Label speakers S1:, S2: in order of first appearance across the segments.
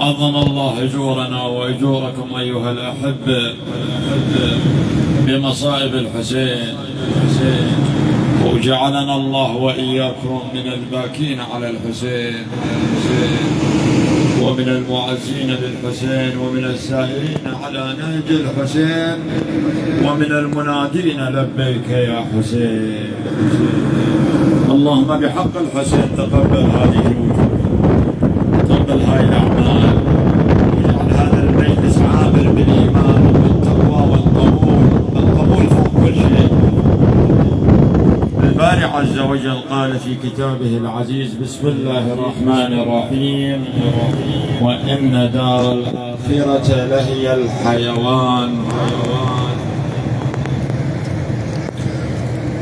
S1: أعظم الله أجورنا وأجوركم أيها الأحبة بمصائب الحسين، وجعلنا الله وإياكم من الباكين على الحسين ومن المعزين للحسين ومن السائرين على نهج الحسين ومن المنادين لبيك يا حسين. اللهم بحق الحسين تقبل هذه الوجوه، تقبل هاي الأعمال، واجعل هذا المجلس عامر بالإيمان والتقوى والقبول فوق كل شيء. الباري عز وجل قال في كتابه العزيز: بسم الله الرحمن الرحيم، وإن دار الآخرة لهي الحيوان.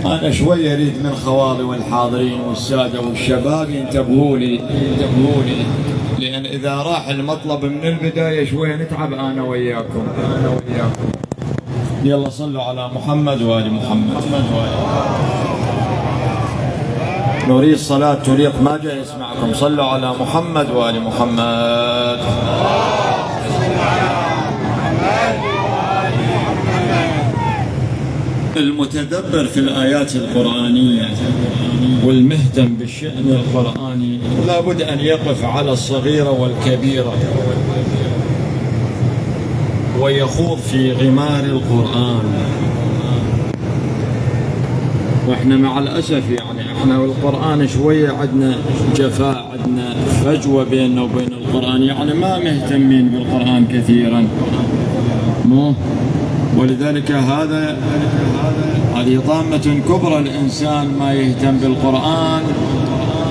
S1: أنا شوي أريد من خوالي والحاضرين والسادة والشباب ينتبهوا لي، لأن إذا راح المطلب من البداية شوي نتعب أنا وياكم. يلا صلوا على محمد وآل محمد. نريد صلاة تليق ما جاي يسمعكم. صلوا على محمد وآل محمد. المتدبر في الآيات القرآنية والمهتم بالشأن القرآني لابد أن يقف على الصغيرة والكبيرة ويخوض في غمار القرآن. واحنا مع الأسف احنا والقرآن شوية عندنا جفاء، عندنا فجوة بيننا وبين القرآن، ما مهتمين بالقرآن كثيرا. ولذلك هذه طامة كبرى الإنسان ما يهتم بالقرآن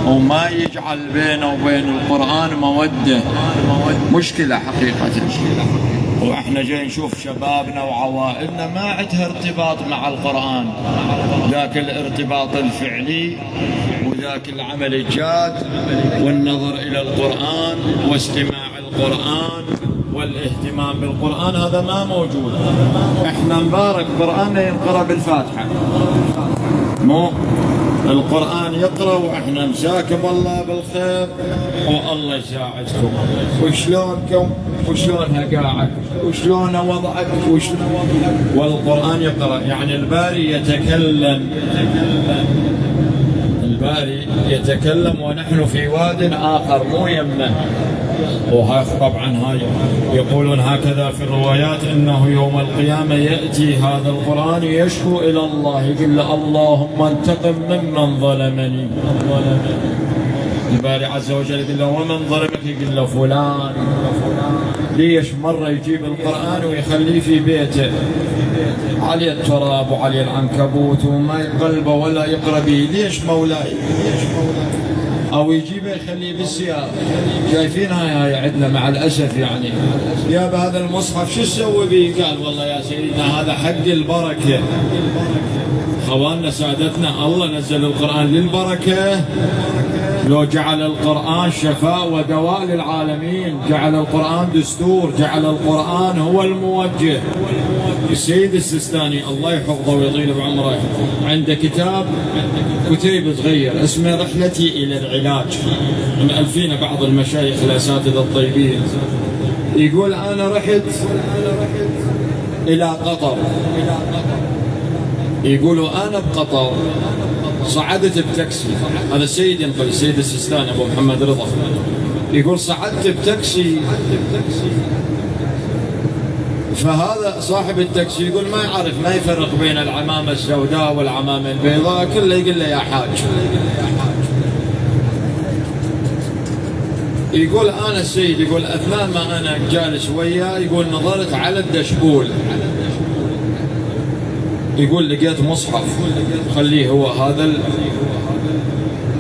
S1: وما يجعل بينه وبين القرآن مودة. مشكلة حقيقة. واحنا جاي نشوف شبابنا وعوائلنا ما عندها ارتباط مع القرآن، ذاك الارتباط الفعلي وذاك العمل الجاد والنظر إلى القرآن واستماع القرآن والاهتمام بالقرآن، هذا ما موجود. احنا مبارك قرآننا ينقرأ بالفاتحة، مو القرآن يقرأ واحنا مساكم الله بالخير والله يساعدكم، وشلونكم وشلونها قاعد وشلون وضعك والقرآن يقرأ. الباري يتكلم ونحن في واد آخر مو يمه. طبعا هاي يقولون هكذا في الروايات انه يوم القيامة يأتي هذا القرآن يشكو الى الله، يقول له اللهم انتقم ممن ظلمني. الباري عز وجل يقول له ومن ظلمك؟ يقول له فلان. ليش؟ مرة يجيب القرآن ويخليه في بيته عليه التراب وعليه العنكبوت وما يقلبه ولا يقرأ به. ليش مولاي؟ أو يجيبه يخليه بالسيارة. شايفين هاي عندنا مع الأسف. يا بهذا المصحف شو تسوي به؟ قال والله يا سيدنا هذا حق البركة. خواننا سادتنا الله نزل القرآن للبركة. لو جعل القرآن شفاء ودواء للعالمين، جعل القرآن دستور، جعل القرآن هو الموجه. السيد السيستاني الله يحفظه ويطيل بعمره عنده كتيب صغير اسمه رحلتي إلى العلاج، مألفين بعض المشايخ الأساتذة الطيبين. يقول أنا رحت إلى قطر، يقولوا أنا بقطر صعدت بتاكسي. هذا السيد ينقل، السيد السيستاني أبو محمد رضا، يقول صعدت بتاكسي، فهذا صاحب التاكسي يقول ما يعرف، ما يفرق بين العمامة السوداء والعمامة البيضاء، كله يقول له يا حاج. يقول أنا السيد، يقول أثناء ما أنا جالس وياه، يقول نظرت على الدشبول، يقول لقيت مصحف، خليه هو هذا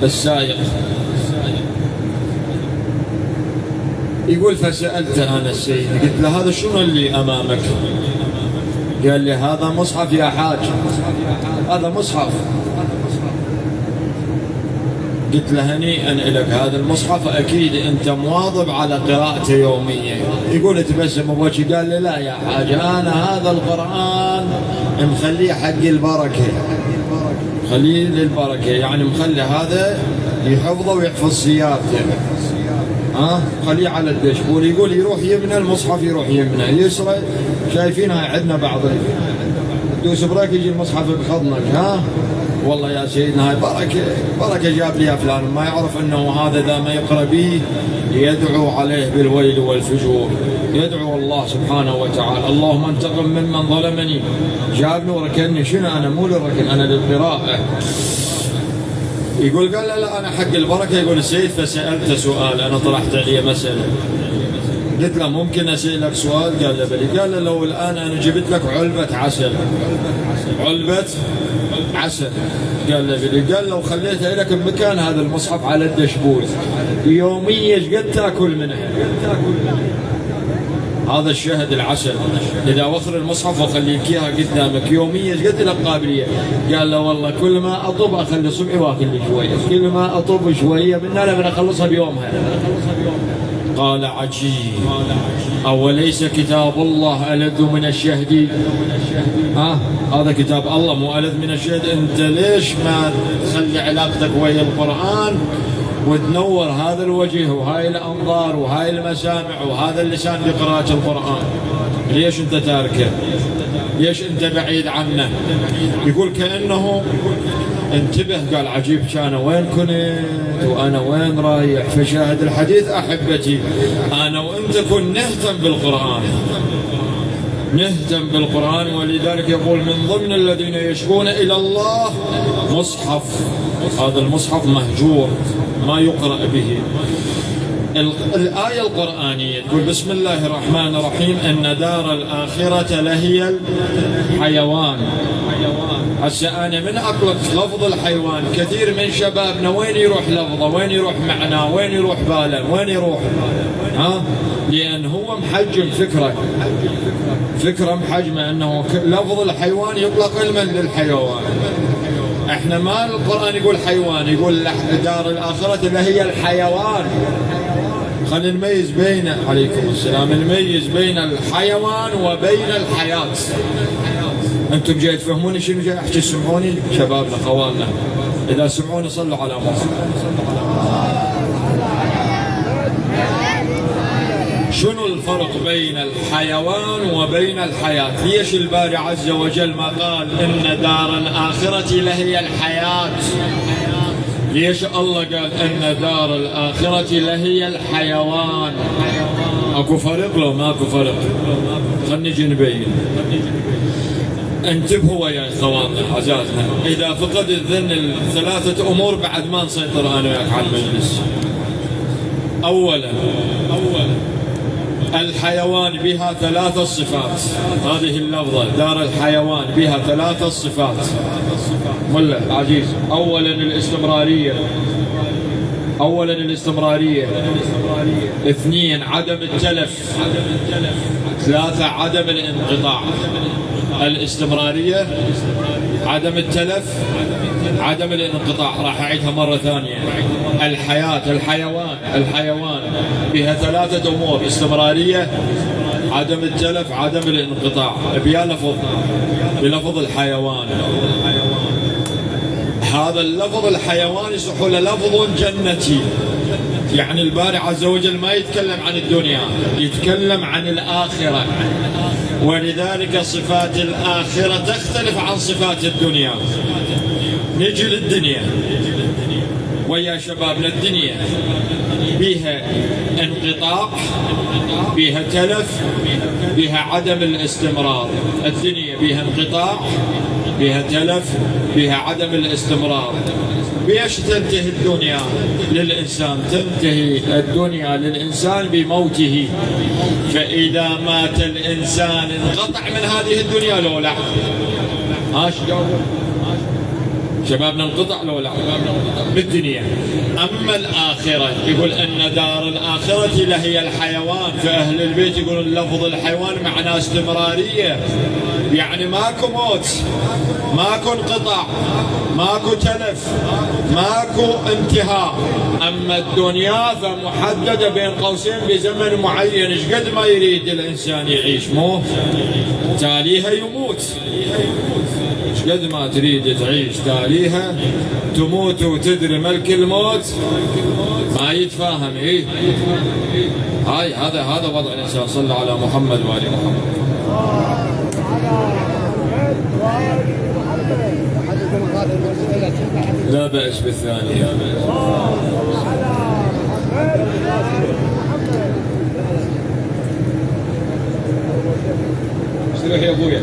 S1: السائق. يقول فسألت أنا السيد، قلت له هذا شنو اللي أمامك؟ قال لي هذا مصحف يا حاج، هذا مصحف. قلت له هنيئا لك، هذا المصحف أكيد أنت مواظب على قراءته يوميا. يقول تبسم بوجهي، قال لي لا يا حاج، أنا هذا القرآن مخليه حق البركة، خليه للبركة، مخلي هذا يحفظه ويحفظ سيارته. خليه على الدشبور، يقول يروح يمنى المصحف، يروح يمنى يسرى. شايفينها عندنا بعض دوس بريك يجي المصحف بحضنك. والله يا سيدنا هاي بركة جاب لي فلان، ما يعرف انه هذا ذا ما يقرأ به يدعو عليه بالويل والفجور، يدعو الله سبحانه وتعالى اللهم انتقم ممن ظلمني. جابني وركني، شنو انا مو للركن انا للقراءة. يقول قال لا انا حق البركة. يقول السيد فسألت سؤال، انا طرحت عليه مسألة، قلت له ممكن اسألك سؤال؟ قال له بلي. قال له لو الان انا جبت لك علبة عسل، علبة عسل، قال له بلي. قال لو خليتها لك بمكان هذا المصحف على الدشبور يوميا ايش قد تاكل منها؟ هذا الشهد العسل اذا وخر المصحف واخليك اياها قدامك يوميا ايش قد لك قابليه؟ قال له والله كل ما اطب اخلي صبحي واكل لي شويه، كل ما اطب شويه من انا بنخلصها بيومها. قال عجيب، أوليس كتاب الله ألذ من الشهد؟ هذا كتاب الله مو ألذ من الشهد. أنت ليش ما تخلي علاقتك ويا القرآن وتنور هذا الوجه وهاي الأنظار وهاي المسامع وهذا اللسان بقراءة القرآن؟ ليش أنت تاركه؟ ليش أنت بعيد عنه؟ يقول كأنه انتبه. قال عجيب، كان وين كنت وأنا وين رايح؟ فشاهد الحديث أحبتي أنا وأنت كن نهتم بالقرآن، نهتم بالقرآن. ولذلك يقول من ضمن الذين يشكون إلى الله مصحف، هذا المصحف مهجور ما يقرأ به. الآية القرآنية تقول بسم الله الرحمن الرحيم إن دار الآخرة لهي الحيوان. هسه أنا من أطلق لفظ الحيوان كثير من شبابنا وين يروح لفظه، وين يروح معناه، وين يروح باله، وين يروح؟ لأن هو محجم فكرة محجمة أنه لفظ الحيوان يطلق علما للحيوان. احنا ما القرآن يقول حيوان، يقول دار الآخرة لهي الحيوان. خلينا نميز بين، عليكم السلام، نميز بين الحيوان وبين الحياة. انتم جاي تفهموني شنو جاي احكي؟ سمعوني شبابنا خوالنا، اذا سمعوني صلوا على محمد. شنو الفرق بين الحيوان وبين الحياة؟ ليش الباري عز وجل ما قال إن دار الآخرة لهي الحياة؟ ليش الله قال إن دار الآخرة لهي الحيوان؟ أكو فرق لو ماكو فرق؟ خلني نجي نبين. انتبهوا يا اخواننا عزازنا، إذا فقد الذهن الثلاثة أمور بعد ما نسيطر أنا وياك على المجلس. أولا الحيوان بها 3 صفات، هذه اللفظة دار الحيوان بها 3 صفات. ملا عزيز، أولا الاستمرارية، 2 عدم التلف، 3 عدم الانقطاع. الاستمرارية، عدم التلف، عدم الانقطاع. راح أعيدها مرة ثانية. الحيوان بها 3 أمور: استمرارية، عدم التلف، عدم الانقطاع. بلفظ الحيوان. هذا اللفظ الحيوان يصح له لفظ جنتي، يعني الباري عز وجل ما يتكلم عن الدنيا، يتكلم عن الآخرة. ولذلك صفات الآخرة تختلف عن صفات الدنيا. نجي للدنيا ويا شبابنا، الدنيا بها انقطاع، بها تلف، بها عدم الاستمرار. الدنيا بها انقطاع، بها تلف، بها عدم الاستمرار. بيش تنتهي الدنيا للإنسان؟ تنتهي الدنيا للإنسان بموته. فإذا مات الإنسان انقطع من هذه الدنيا لو لا؟ شبابنا انقطع لو لا بالدنيا. أما الآخرة يقول أن دار الآخرة لهي الحيوان. فأهل البيت يقولون لفظ الحيوان معناه استمرارية، يعني ماكو موت، ماكو انقطاع، ماكو تلف، ماكو انتهاء. أما الدنيا فمحددة بين قوسين بزمن معين، ايش قد ما يريد الإنسان يعيش، مو تاليها يموت. قد ما تريد تعيش تاليها تموت وتدري ملك الموت ما يتفاهم. إيه هذا وضع الإنسان. صلى على محمد وآل محمد. لا بأس بالثاني. استروح يا ابويا،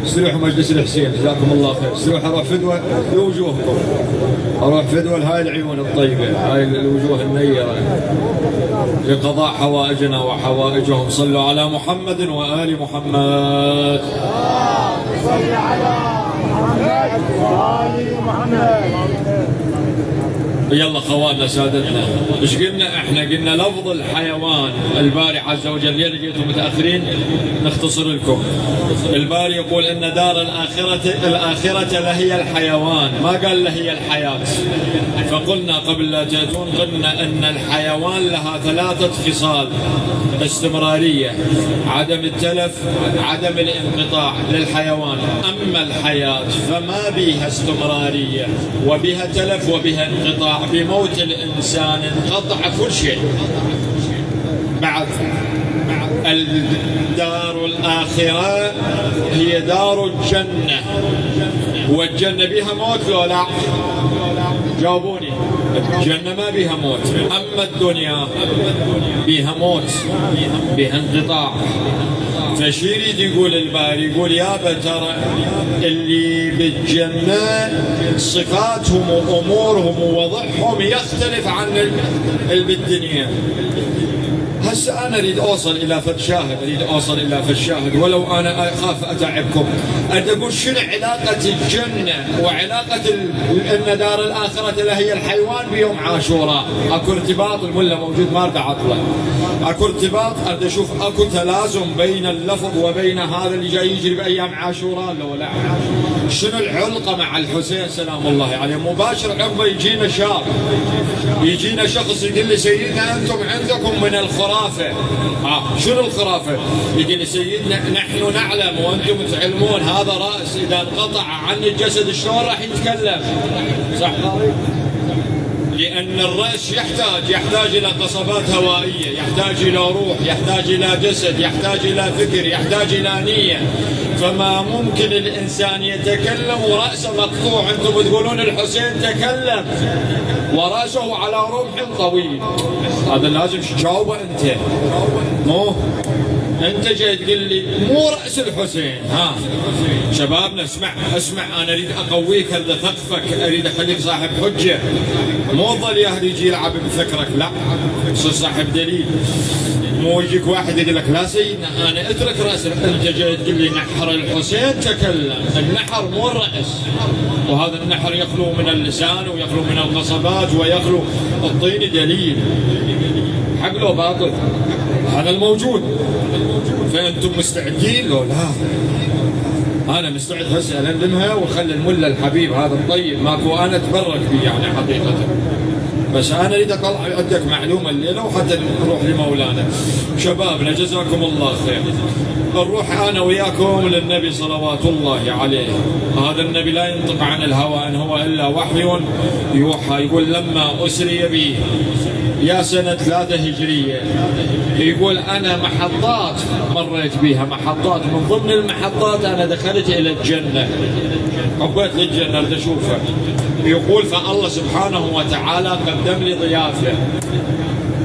S1: استروحوا مجلس الحسين جزاكم الله خير. استروح اروح فدوى لوجوهكم، اروح فدوى لهاي العيون الطيبه، هاي الوجوه النيره لقضاء حوائجنا وحوائجهم. صلوا على محمد وآل محمد. صل على محمد وآل محمد. يلا خواننا سادتنا، ايش قلنا احنا؟ قلنا لفظ الحيوان. الباري عز وجل، ليه جيتوا متاخرين؟ نختصر لكم. الباري يقول ان دار الاخره لهي الحيوان، ما قال لهي الحياه. فقلنا قبل لا تاتون، قلنا ان الحيوان لها 3 خصال: استمراريه، عدم التلف، عدم الانقطاع للحيوان. اما الحياه فما بها استمراريه وبها تلف وبها انقطاع. بموت الإنسان انقطع كل شيء. بعد الدار الآخرة هي دار الجنة، والجنة بها موت لو لا؟ جاوبوني. الجنة ما بها موت. أما الدنيا بها موت، بها انقطاع. فشي يريد يقول الباري؟ يقول يا ترى اللي بالجنة صفاتهم وأمورهم ووضعهم يختلف عن اللي بالدنيا. هسه أنا أريد أوصل إلى فد شاهد، ولو أنا أخاف أتعبكم. أريد أقول شنو علاقة الجنة وعلاقة أن دار الآخرة لهي الحيوان بيوم عاشوراء؟ أكو ارتباط؟ الملا موجود ما أريد أعطله. أكو ارتباط؟ أريد أشوف أكو تلازم بين اللفظ وبين هذا اللي جاي يجري بأيام عاشوراء لو لا؟ شنو العلقة مع الحسين سلام الله عليه؟ مباشر عقبه يجينا شاب، يجينا شخص يقول لي سيدنا أنتم عندكم من الخرافة. شنو الخرافة؟ يقول لي سيدنا نحن نعلم وأنتم تعلمون هذا رأس إذا انقطع عن الجسد شلون راح يتكلم؟ صح؟ لأن الرأس يحتاج إلى قصبات هوائية، يحتاج إلى روح، يحتاج إلى جسد، يحتاج إلى فكر، يحتاج إلى نية. فما ممكن الإنسان يتكلم ورأسه مقطوع. أنتم تقولون الحسين تكلم ورأسه على رمح طويل. هذا لازم تجاوبه أنت، مو أنت جاي تقول لي مو رأس الحسين. شبابنا اسمع أنا أريد أقويك، هذا ثقفك، أريد أخليك صاحب حجة، مو ظل يهدي يجي يلعب بفكرك، لا صير صاحب دليل. مو يجيك واحد يقول لك لا سيدنا أنا اترك رأس، أنت جاي تقول لي نحر الحسين تكلم. النحر مو الرأس، وهذا النحر يخلو من اللسان ويخلو من القصبات ويخلو الطين. دليل حق لو باطل، هذا الموجود. فأنتم مستعدين لو لا؟ أنا مستعد هسه ألمها وخلي الملا الحبيب هذا الطيب ماكو أنا أتبرك به يعني حقيقة. بس أنا أريد أطلع عندك معلومة الليلة وحتى نروح لمولانا. شبابنا جزاكم الله خير، نروح أنا وياكم للنبي صلوات الله عليه. هذا النبي لا ينطق عن الهوى إن هو إلا وحي يوحى. يقول لما أسري بي يا سنة 3 هجرية، يقول أنا محطات مريت بها، محطات من ضمن المحطات أنا دخلت إلى الجنة، قبيت للجنة أريد أشوفها. يقول فالله سبحانه وتعالى قدم لي ضيافة.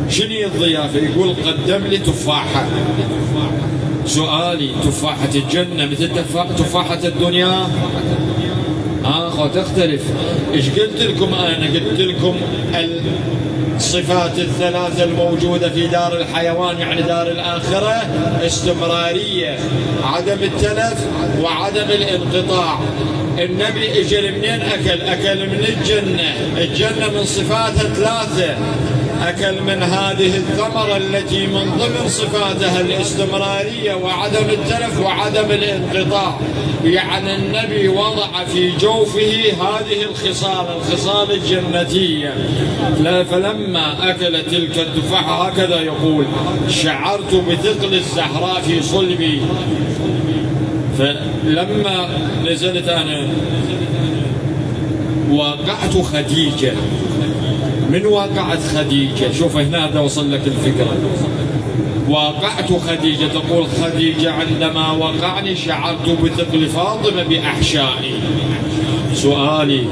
S1: شنو الضيافة؟ يقول قدم لي تفاحة. سؤالي تفاحة الجنة مثل تفاحة الدنيا؟ تختلف. ايش قلت لكم انا؟ قلت لكم الصفات ال3 الموجودة في دار الحيوان يعني دار الآخرة: استمرارية، عدم التلف، وعدم الانقطاع. النبي اجل منين؟ اكل من الجنة. الجنة من صفاتها 3، أكل من هذه الثمرة التي من ضمن صفاتها الاستمرارية وعدم التلف وعدم الانقطاع. يعني النبي وضع في جوفه هذه الخصال الجنتية. فلما أكل تلك التفاحة هكذا يقول: شعرت بثقل الزهراء في صلبي. فلما نزلت أنا واقعت خديجة. من واقعت خديجة؟ شوف هنا هذا وصل لك الفكرة. واقعت خديجة، تقول خديجة عندما وقعني شعرت بثقل فاطمة بأحشائي. سؤالي: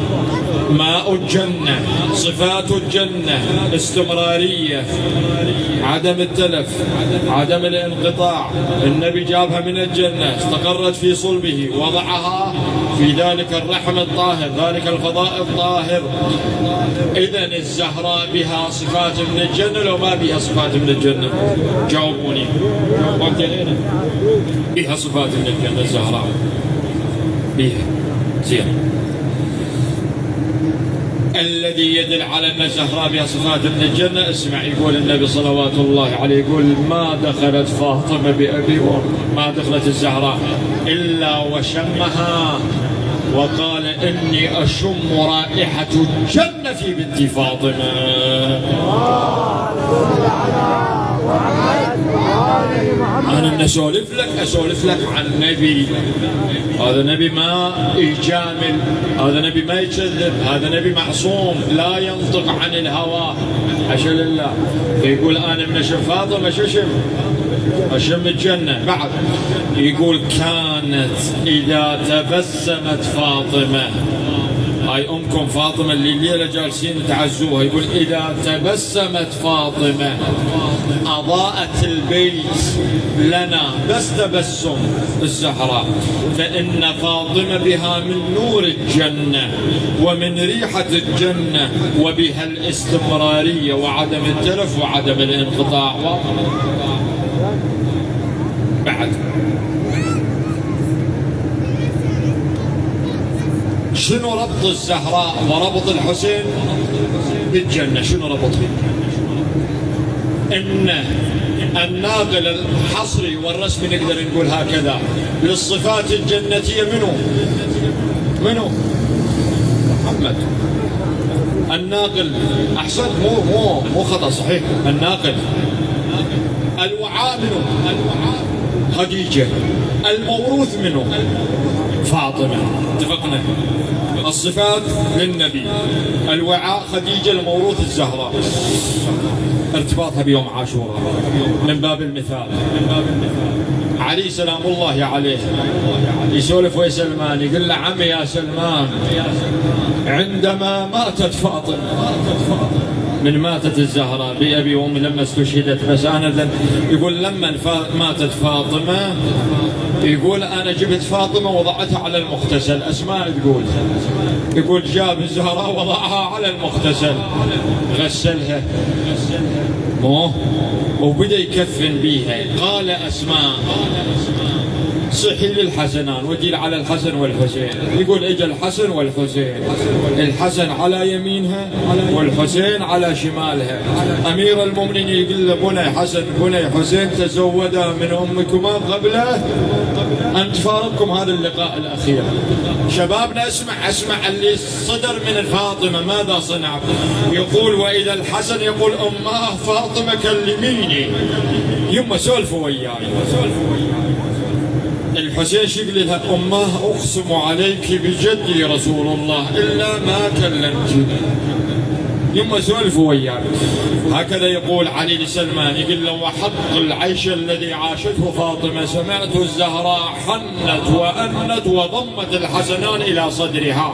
S1: ماء الجنة، صفات الجنة، استمرارية، عدم التلف، عدم الانقطاع. النبي جابها من الجنة، استقرت في صلبه، وضعها في ذلك الرحم الطاهر، ذلك الفضاء الطاهر. إذن الزهراء بها صفات من الجنة لو ما بها صفات من الجنة؟ جاوبوني. بها صفات من الجنة الزهراء، بها. زين. الذي يدل على أن الزهراء بها صفات من الجنة، اسمع، يقول النبي صلوات الله عليه، يقول: ما دخلت فاطمة بأبي ما دخلت الزهراء إلا وشمها وقال: إني أشم رائحة الجنة في بنت فاطمة. أنا أسولف لك عن نبي. هذا نبي ما يجامل، هذا نبي ما يكذب، هذا نبي معصوم لا ينطق عن الهوى، حاشا لله. يقول: أنا من أشم فاطمة أشم الجنة. بعد يقول: كانت إذا تبسمت فاطمة، هاي أمكم فاطمة اللي الليلة جالسين تعزوها، يقول: إذا تبسمت فاطمة أضاءت البيت لنا، بس تبسم الزهراء، فإن فاطمة بها من نور الجنة ومن ريحة الجنة، وبها الاستمرارية وعدم التلف وعدم الانقطاع. بعد شنو ربط الزهراء وربط الحسين بالجنة؟ شنو ربطهم؟ إن الناقل الحصري والرسمي نقدر نقول هكذا للصفات الجنتية منو؟ محمد. الناقل، أحسن، مو خطأ، صحيح. الناقل. الوعاء منه؟ خديجة. الموروث منه؟ فاطمة. اتفقنا. الصفات للنبي، الوعاء خديجة، الموروث الزهراء. ارتباطها بيوم عاشوراء من باب المثال. علي سلام الله عليه يسولف ويا سلمان، يقول له: عمي يا سلمان، عندما ماتت فاطمة، من ماتت الزهراء بأبي وأمي لما استشهدت، بس أنا يقول لما ماتت فاطمة، يقول أنا جبت فاطمة وضعتها على المغتسل. أسماء يقول جاب الزهراء وضعها على المغتسل، غسلها وبدأ يكفن بيها. قال أسماء: صحي للحسنان وديل على الحسن والحسين. يقول: اجى الحسن والحسين، الحسن على يمينها والحسين على شمالها. امير المؤمنين يقول له: بني حسن بني حسين، تزودا من امكما قبل ان تفارقكم هذا اللقاء الاخير. شبابنا اسمع اللي صدر من فاطمه ماذا صنع. يقول: واذا الحسن يقول: اماه فاطمه كلميني، يما سولفوا وياي. الحسين شقل لها: أماه أقسم عليك بجدي رسول الله إلا ما كلمت، يما سولفوا وياك. هكذا يقول علي لسلمان، يقول له: وحق العيش الذي عاشته فاطمة سمعت الزهراء حنت وأنت وضمت الحسنان إلى صدرها،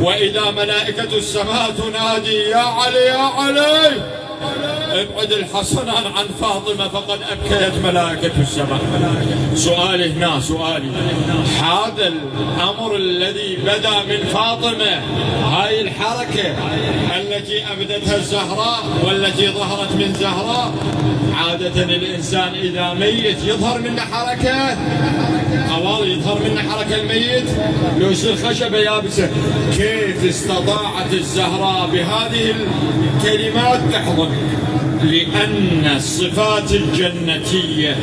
S1: وإذا ملائكة السماء تنادي: يا علي يا علي ابعد الحسنان عن فاطمة فقد أبكيت ملائكة السماء. سؤالي هنا، هذا الأمر الذي بدأ من فاطمة، هاي الحركة التي أبدتها الزهراء والتي ظهرت من زهراء، عادة الإنسان إذا ميت يظهر منه حركة، أول يظهر منه حركة الميت لو يصير خشبة يابسة. كيف استطاعت الزهراء بهذه الكلمات تحضن؟ لأن الصفات الجنتية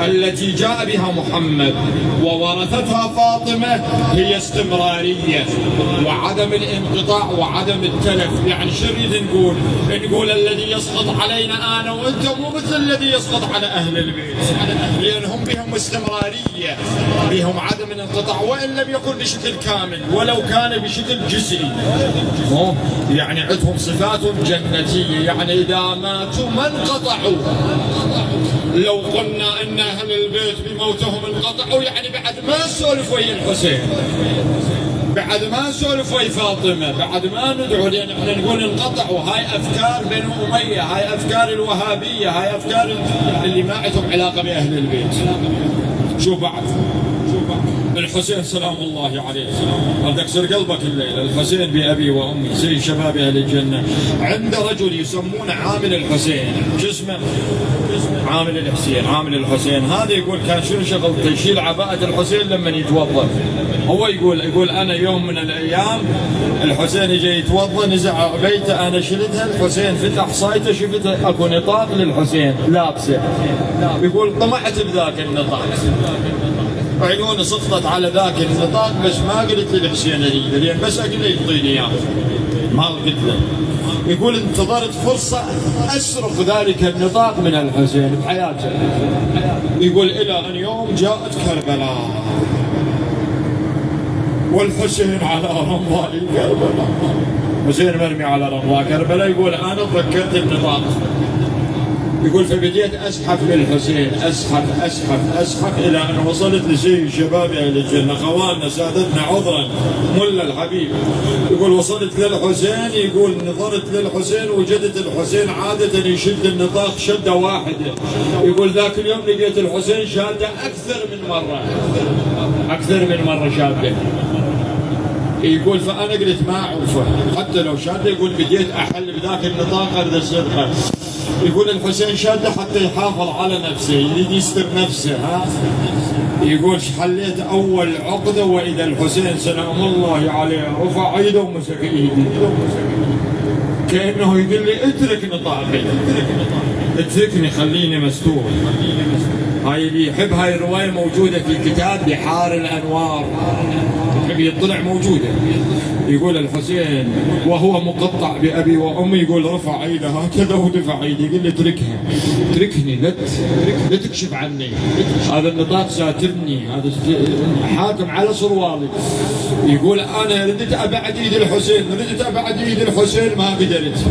S1: التي جاء بها محمد وورثتها فاطمة هي استمرارية وعدم الانقطاع وعدم التلف. يعني شو نريد نقول؟ نقول الذي يسقط علينا أنا وأنت مو مثل الذي يسقط على أهل البيت، لأنهم بهم استمرارية، بهم عدم الانقطاع، وإن لم يكن بشكل كامل ولو كان بشكل جزئي. يعني عندهم صفات جنتية، يعني إذا ماتوا ما انقطعوا. لو قلنا إن أهل البيت بموتهم انقطعوا، يعني بعد ما نسولف ويا الحسين، بعد ما نسولف ويا فاطمة، بعد ما ندعو، لأن احنا نقول انقطعوا. هاي أفكار بنو أمية، هاي أفكار الوهابية، هاي أفكار اللي ما عندهم علاقة بأهل البيت. شو بعد الحسين سلام الله عليه، بدك يكسر قلبك الليلة. الحسين بأبي وأمي سيد شباب أهل الجنة. عند رجل يسمونه عامل الحسين، جسمه عامل الحسين، عامل الحسين. هذا يقول كان شنو شغلته؟ يشيل عباءة الحسين لما يتوضا. هو يقول أنا يوم من الأيام الحسين يجي يتوضا، نزع بيته، أنا شلتها، الحسين فتح صايته، شفته أكو نطاق للحسين لابسه. يقول طمعت بذاك النطاق، عيوني سقطت على ذاك النطاق، بس ما قلت للحسين اريده، لان بس اقول له يعطيني اياه، ما قلت له. يقول انتظرت فرصه اسرق ذلك النطاق من الحسين بحياته. يقول الى ان يوم جاءت كربلاء والحسين على رمضاء كربلاء، حسين مرمي على رمضاء كربلاء. يقول انا تذكرت النطاق. يقول فبديت اسحف للحسين، اسحف الى ان وصلت لسيد شباب اهل الجنه، خواننا سادتنا عذرا ملا الحبيب. يقول وصلت للحسين، يقول نظرت للحسين وجدت الحسين عاده يشد النطاق شده واحده. يقول ذاك اليوم لقيت الحسين شاده اكثر من مره شاده. يقول فانا قلت ما اعوفه حتى لو شاده. يقول بديت احل بذاك النطاق اريد الصدقه. يقول الحسين شاده حتى يحافظ على نفسه، يريد يستر نفسه. يقول حليت اول عقده، واذا الحسين سلام الله عليه رفع ايده ومسك ايدي، كانه يقول لي اترك نطاقي، اتركني خليني مستور. هاي اللي يحب هاي الروايه موجوده في كتاب بحار الانوار، يحب يطلع موجوده. يقول الحسين وهو مقطع بأبي وأمي، يقول رفع ايده هكذا ودفع ايدي، يقول لي اتركني، لا تكشف عني، هذا النطاق ساترني، هذا حاكم على صروالي. يقول انا ردت ابعد ايد الحسين، ما قدرت.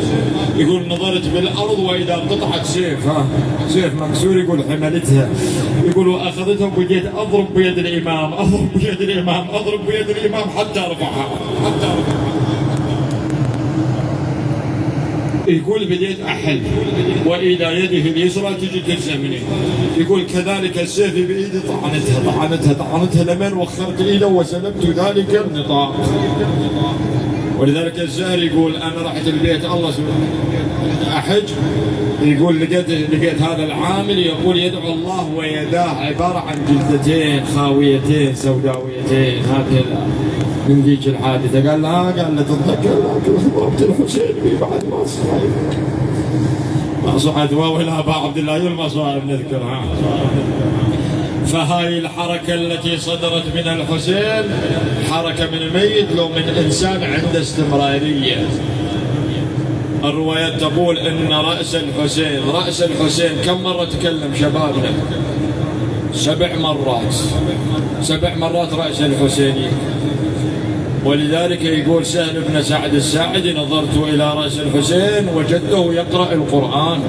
S1: يقول نظرت بالارض واذا قطعت سيف مكسور. يقول حملتها، يقول واخذتها وبديت اضرب بيد الامام حتى رفعها. يقول بديت احل واذا يده اليسرى تجي تلزمني. يقول كذلك السيف بايدي طعنتها لمن وخرت ايده وسلبت ذلك النطاق. ولذلك الزهري يقول انا رحت البيت الله احج، يقول لقيت هذا العامل يقول يدعو الله ويداه عباره عن جلدتين خاويتين سوداويتين هكذا من ذيك الحادثه. قال له تتذكر ضربت الحسين بي بعد ما صحت ولا ابا عبد الله المصائب نذكرها. فهاي الحركة التي صدرت من الحسين حركة من ميت لو من إنسان عنده استمرارية. الروايات تقول إن رأس الحسين كم مرة تكلم شبابنا؟ 7 مرات 7 مرات رأس الحسين. ولذلك يقول سهل بن سعد الساعدي نظرت إلى رأس الحسين وجدته يقرأ القرآن،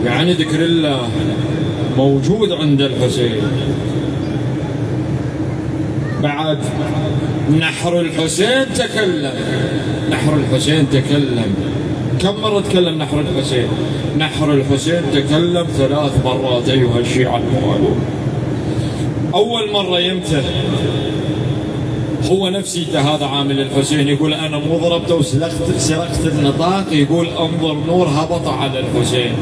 S1: يعني ذكر الله موجود عند الحسين. بعد نحر الحسين تكلم. كم مرة تكلم نحر الحسين؟ نحر الحسين تكلم 3 مرات أيها الشيعة المغالون. أول مرة يمتى؟ هو نفسي هذا عامل الحسين يقول أنا مو ضربته وسرقت النطاق، يقول انظر نور هبط على الحسين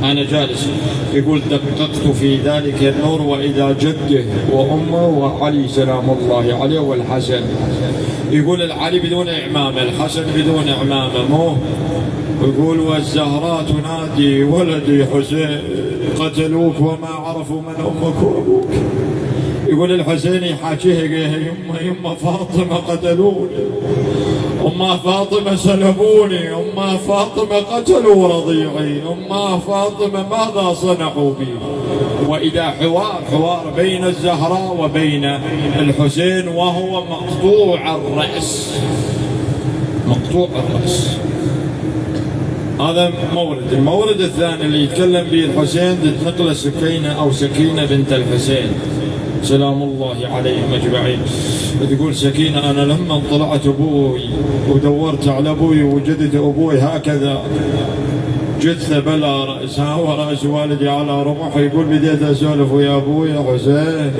S1: أنا جالس. يقول دققت في ذلك النور وإذا جده وأمه وعلي سلام الله عليه والحسن. يقول العلي بدون إعمامة، الحسن بدون إعمامة، مو يقول والزهراء تنادي ولدي حسين قتلوك وما عرفوا من أمك وأبوك. يقول الحسين يحاكيها يما فاطمة قتلوني، أما فاطمة سلبوني، أما فاطمة قتلوا رضيعي، أما فاطمة ماذا صنعوا بي. وإذا حوار بين الزهراء وبين الحسين وهو مقطوع الرأس، مقطوع الرأس. هذا مورد. المورد الثاني اللي يتكلم به الحسين تتنقل سكينة أو سكينة بنت الحسين سلام الله عليهم أجمعين. تقول سكينة أنا لما طلعت أبوي ودورت على أبوي وجدت أبوي هكذا جثة بلا رأسها ورأس والدي على رمحه. يقول بديت أسولف ويا أبوي يا حسين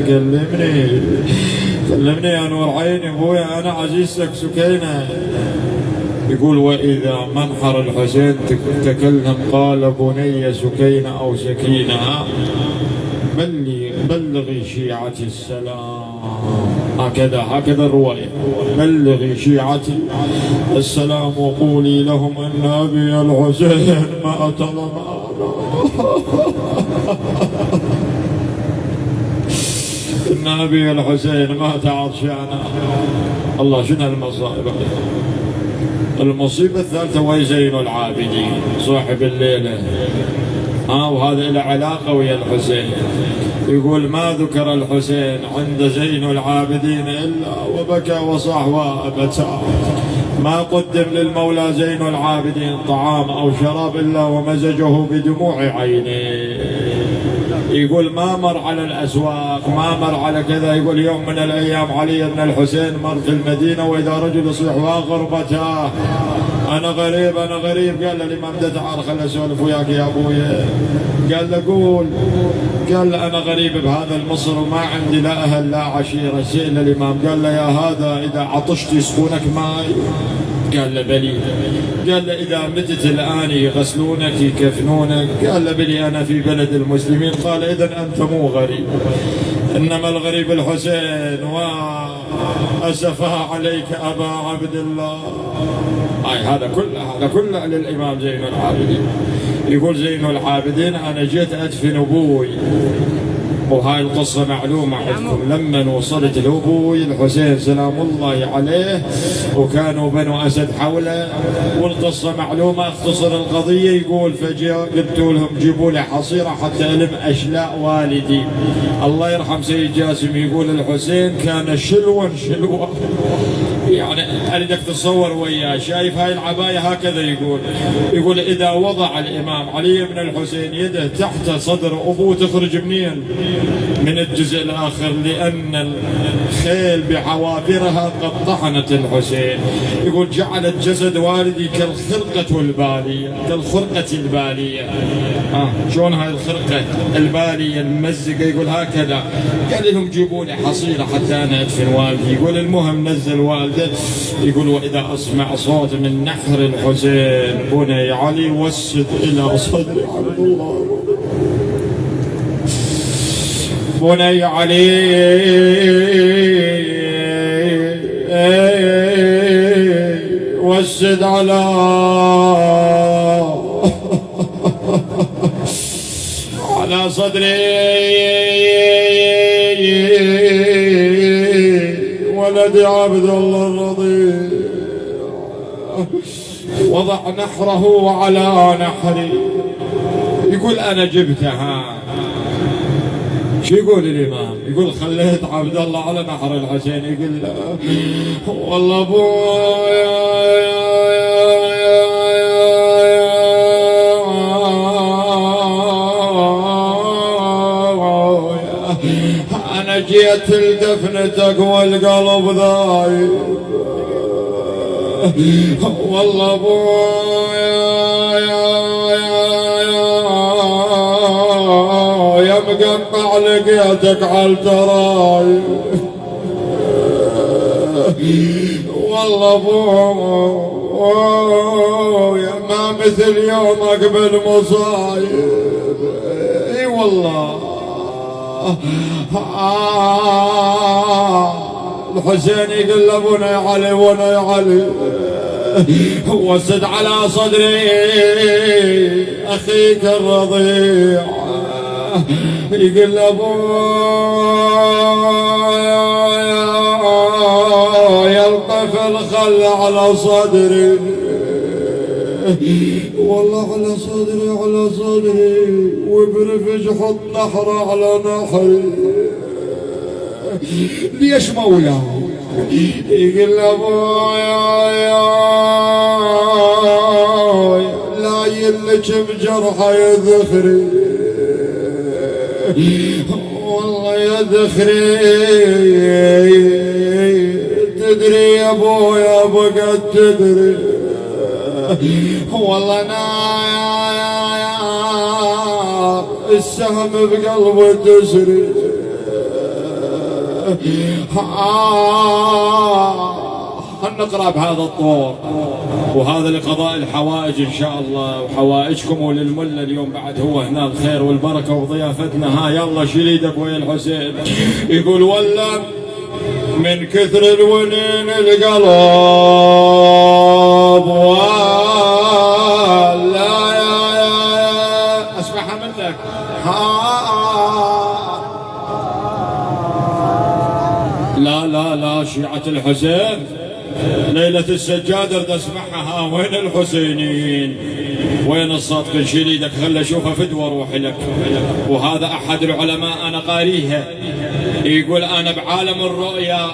S1: كلمني يا نور عيني أبوي أنا عزيزتك سكينة. يقول وإذا منحر الحسين تكلم قال بني سكينة أو سكينة بلغي شيعتي السلام. هكذا الرواية. بلغي شيعتي السلام وقولي لهم أن أبي الحسين ما طلب إن أبي الحسين مات عطشانا. الله شنو المصائب. المصيبة الثالثة وهي زين العابدين صاحب الليلة. وهذا له علاقة ويا الحسين. يقول ما ذكر الحسين عند زين العابدين إلا وبكى وصاح وأبتاه. ما قدم للمولى زين العابدين طعام أو شراب إلا ومزجه بدموع عينيه. يقول ما مر على الأسواق، ما مر على كذا. يقول يوم من الأيام علي بن الحسين مر في المدينة وإذا رجل يصيح وغربتاه أنا غريب أنا غريب. قال له الإمام ده تعال خل أسولف وياك يا أبوي. قال له قول. قال له أنا غريب بهذا المصر وما عندي لا أهل لا عشيرة. سئل الإمام قال له يا هذا إذا عطشت يسقونك ماء؟ قال له بلي. قال له إذا متت الآن يغسلونك يكفنونك؟ قال له بلي أنا في بلد المسلمين. قال إذن أنت مو غريب، إنما الغريب الحسين وأسفا عليك أبا عبد الله. هذا كله للإمام زين العابدين. يقول زين العابدين أنا جيت أدفن أبوي، وهاي القصة معلومة عندكم. لما وصلت لأبوي الحسين سلام الله عليه وكانوا بنو أسد حوله والقصة معلومة. اختصر القضية. يقول قلت لهم جيبوا لي حصيرة حتى ألم أشلاء والدي. الله يرحم سيد جاسم يقول الحسين كان شلوا يعني أريدك تتصور وياه شايف هاي العباية هكذا. يقول إذا وضع الإمام علي بن الحسين يده تحت صدر أبوه تخرج منين؟ من الجزء الآخر، لأن الخيل بعوافرها قد طحنت الحسين. يقول جعلت جسد والدي كالخرقة البالية. شلون هاي الخرقة البالية الممزقة؟ يقول هكذا. قال لهم جيبوا لي حصيرة حتى أنا أدفن والدي. يقول المهم نزل والده. يقول وإذا أسمع صوت من نحر الحسين بني علي وسد إلى صدري عبد الله بني علي وسد على صدري ولدي عبد الله الرضيع. وضع نحره على نحري. يقول أنا جبتها. شو يقول الإمام؟ يقول خليت عبد الله على نحر الحسين. يقول والله أبويا أنا جيت لدفنتك والقلب ضايق. والله أبويا يا مقطع لقيتك عالتراي. والله أبويا ما مثل يومك بالمصايب. اي والله. الحسين يقول له بني علي وسد على صدري أخيك الرضيع يقول أبويا الطفل خل على صدري والله على صدري على صدري وبرفج حط نحر على نحري ليش مولاه يقول أبويا لا يلك بجرحه يا ذخري والله يا ذخري تدري يا ابويا بقى تدري والله نار السهم بقلبه تسري نقرأ بهذا الطور وهذا لقضاء الحوائج إن شاء الله وحوائجكم وللملا اليوم بعد هو هنا الخير والبركة وضيافتنا. ها يلا شيل ايدك ويا الحسين. يقول ولا من كثر الونين القلب ولا يا اسمعها منك لا شيعة الحسين ليلة السجاد ارد اسمعها. وين الحسينيين وين الصادق؟ شيل ايدك خلي اشوفها فدوى روحي لك. وهذا احد العلماء انا قاريها يقول انا بعالم الرؤيا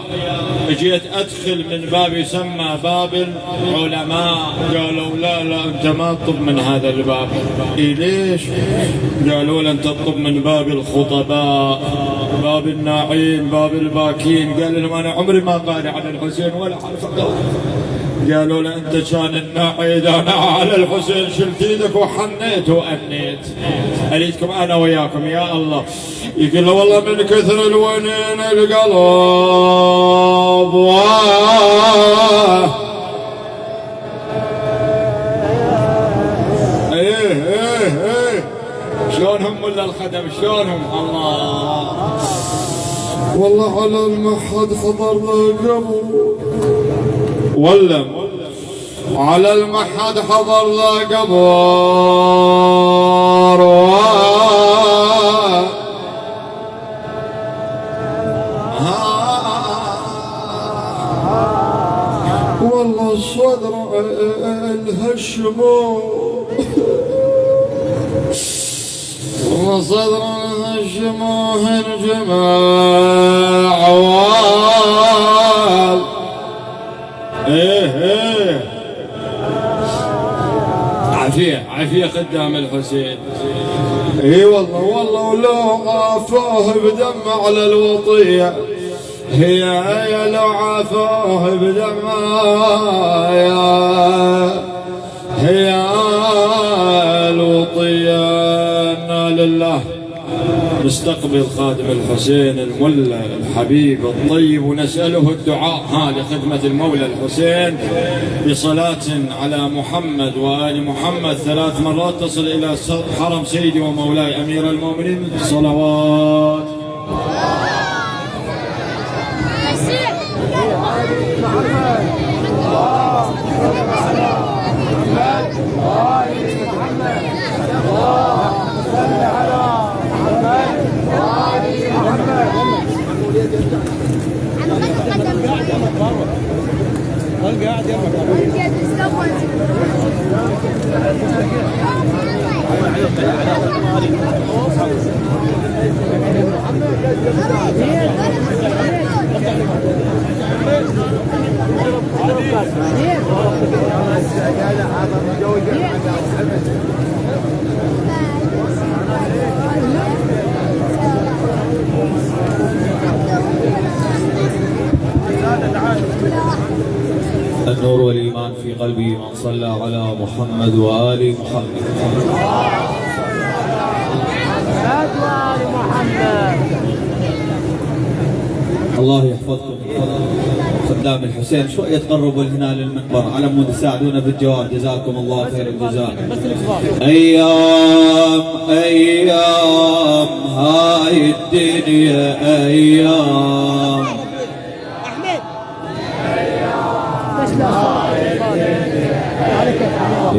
S1: اجيت ادخل من باب يسمى باب العلماء. قالوا لا انت ما تطب من هذا الباب. ليش؟ قالوا له انت تطب من باب الخطباء باب الناعين باب الباكين. قال لهم انا عمري ما قاري على الحسين ولا عارف. قالوا له انت كان الناعي اذا انا على الحسين شلت ايدك وحنيت وامنيت. اريدكم انا وياكم يا الله. يقول له والله من كثر الونين القلب ايه شلونهم ولا الخدم شلونهم؟ الله والله على المحد حضر قبو ولا على المحد حضر له قبر والله الصدر الهشمو والله صدر الهشمو الجماع عوال ايه عافية قدام الحسين. اي والله ولو عافوه بدم على الوطية هي لو عافوه بدم هي الوطية. انا لله نستقبل خادم الحسين الملا الحبيب الطيب ونسأله الدعاء لخدمة المولى الحسين بصلاة على محمد وآل محمد 3 مرات تصل إلى حرم سيدي ومولاي أمير المؤمنين. صلوات
S2: قاعد النور والإيمان في قلبي من صلى على محمد وآل محمد. الله يحفظكم خدام الحسين. شوية تقربوا هنا للمنبر على مود تساعدونا بالجواب. جزاكم الله خير الجزاء. أيام هاي الدنيا أيام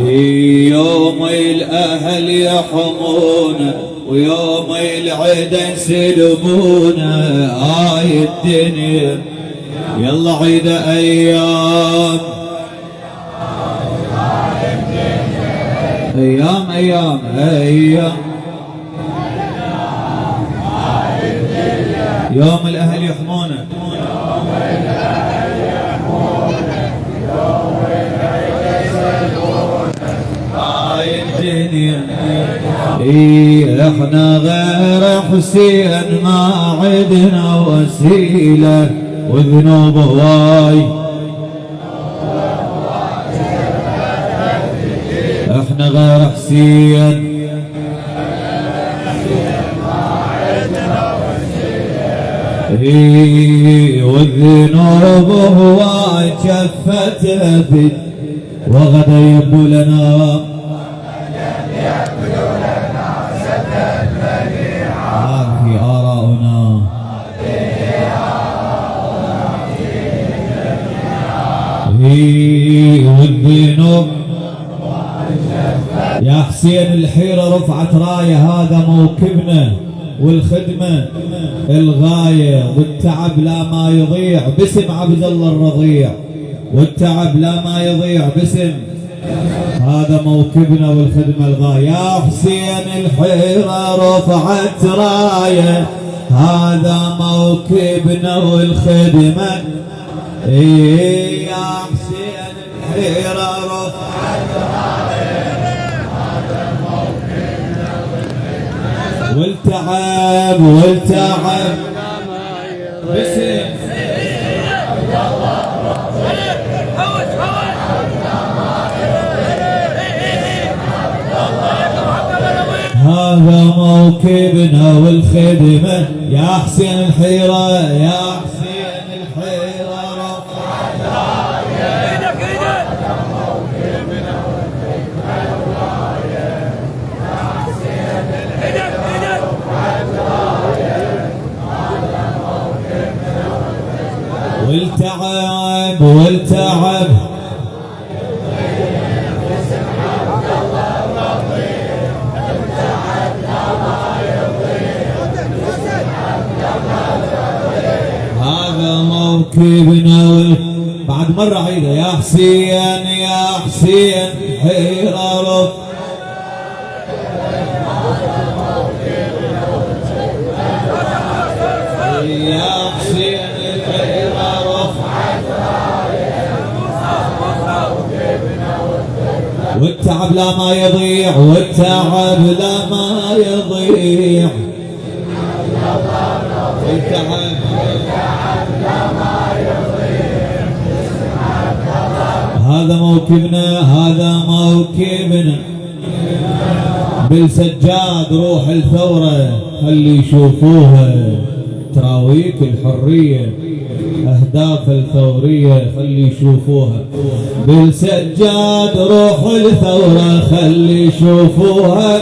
S2: يوم الأهل يحمونا ويوم العيد يسلمونا الدنيا يلا عيد أيام أيام أيام أيام يوم الأهل يحمونا الدنيا احنا غير حسين ما عدنا وسيلة وذنوب هواي احنا غير حسين والذنوب هواي كفت في وغدا يبدو لنا هذه آراؤنا والذنوب يا حسين الحيرة رفعت راية هذا موكبنا والخدمة الغاية والتعب لا ما يضيع باسم عبد الله الرضيع والتعب لا ما يضيع باسم هذا موكبنا والخدمة الغاية يا حسين الحيرة رفعت راية هذا موكبنا والخدمة يا حسين الحيرة رفعت راية هذا موكبنا والخدمة والتعب باسم هذا موكبنا والخدمة يا حسين الحيرة يا حسين الحيرة رفعت راية ايدك هذا موكبنا والخدمة الراية يا حسين الحيرة رفعت راية هذا موكبنا والخدمة والتعب موكبنا بعد مرة عيدة يا حسين يا حسين حيرة رف يا حسين الحيرة رفعت والتعب لا ما يضيع والتعب لا ما يضيع والتعب هذا موكبنا هذا موكبنا بالسجاد روح الثورة خلي يشوفوها تراويك الحرية أهداف الثورية خلي يشوفوها بالسجاد روح الثورة خلي يشوفوها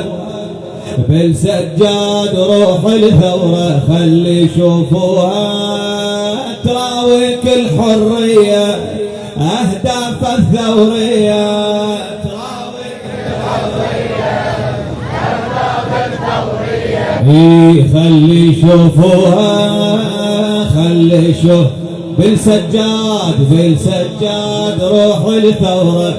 S2: بالسجاد روح الثورة خلي يشوفوها تراويك الحرية أهداف الثورية تراويك الحرية أهداف الثورية خلي يشوفوها خلي يشوف بالسجاد روح الثورة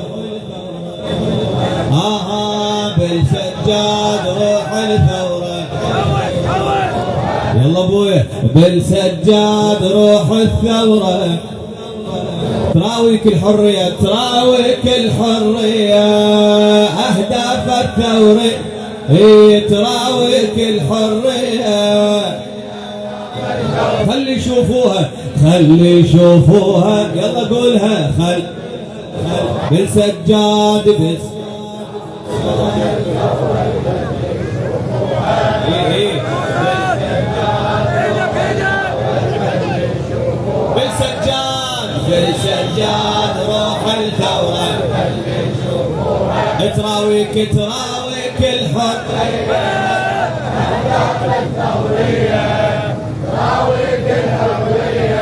S2: بالسجاد روح الثورة يلا ابويا بالسجاد روح الثورة تراويك الحرية تراويك الحرية أهداف الثورة تراويك الحرية خلي يشوفوها خلي يشوفوها يلا قولها خل بالسجاد بالسجاد روح الثورة تراويك الحرية أهداف الثورية تراويك الحرية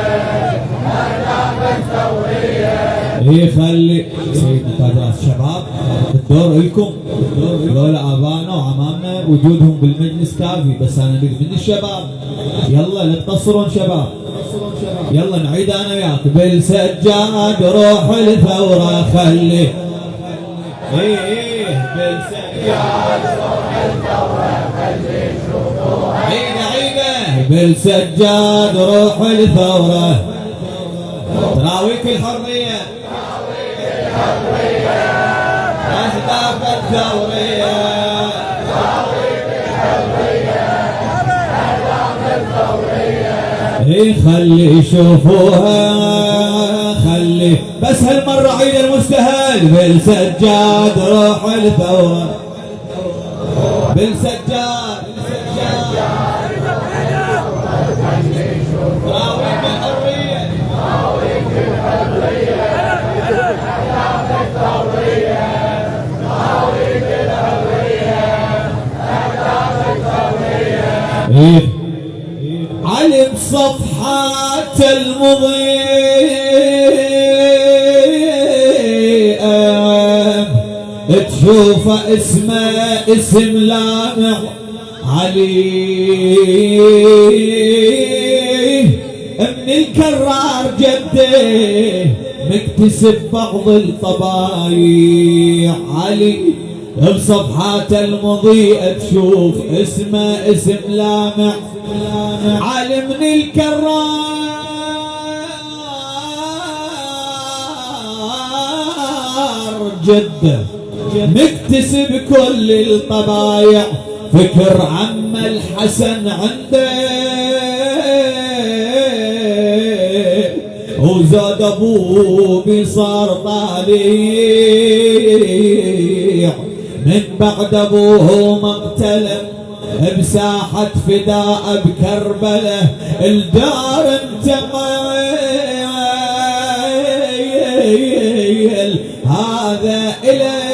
S2: أهداف الثورية خلي سيدنا تاج راس الشباب الدور لكم، لولا ابانا وعمامنا وجودهم بالمجلس كافي، بس انا اريد من الشباب يلا لا تقصرون شباب، يلا نعيد انا وياك. بالسجاد روح الثوره خلي بالسجاد روح الثوره خلي شوفوها، عيده بالسجاد روح الثوره، تراويك الحريه أهداف الثورية، خلي يشوفوها خلي، بس هالمرة عيد المستهل. بالسجاد روح الثورة، بالسجاد راويك الحرية، راويك الحرية، أهداف الثورية، راويك الحرية، أهداف الثورية. علم صفحات المضيئة تشوف اسمه اسم لامع علي، من الكرار جده مكتسب بعض الطبايع علي، بصفحات المضيئة تشوف اسمه اسم لامع علي، من الكرار جده مكتسب كل الطبايع، فكر عم الحسن عنده وزاد ابوه بصار طالع، من بعد ابوه مقتله بساحة فداء بكربلة، الدار انتقل هذا إليه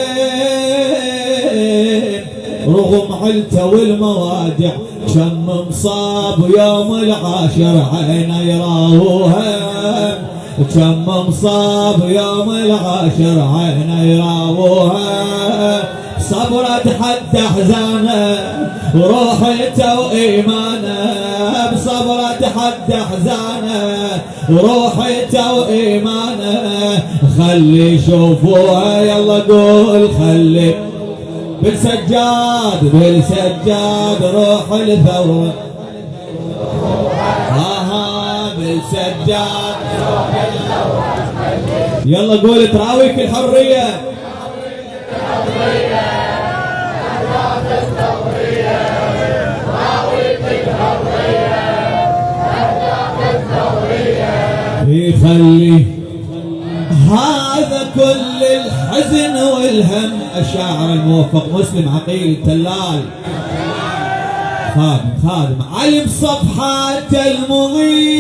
S2: رغم علته والمواجع، كم مصاب يوم العاشر عينه يراوها، كم مصاب يوم العاشر عينه يراوها، صبرت حد احزانه وروحته وايمانه، بصبرت حد احزانه وروحته وايمانه، خلي يشوفوها يلا قول خلي. بالسجاد بالسجاد روح الثوره، بالسجاد روح الثوره، يلا قول تراويك الحريه، يخلي هذا كل الحزن والهم. الشاعر الموفق مسلم عقيل التلال خادم علم صفحات المضيء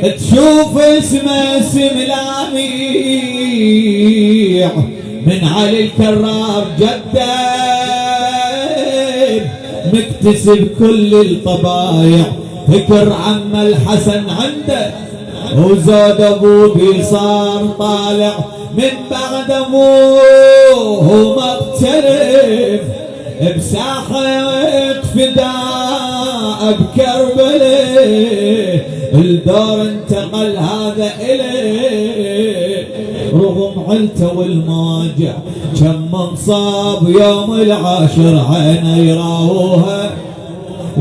S2: تشوف اسمه اسم لاميع، من علي الكرار جده مكتسب كل الطبايع، فكر عم الحسن عنده وزاد ابوه صار طالع، من بعد ابوه مقترب بساحة فداء بكربله، الدور انتقل هذا إليه رغم علته والمواجع، كم مصاب يوم العاشر عينه يراوها،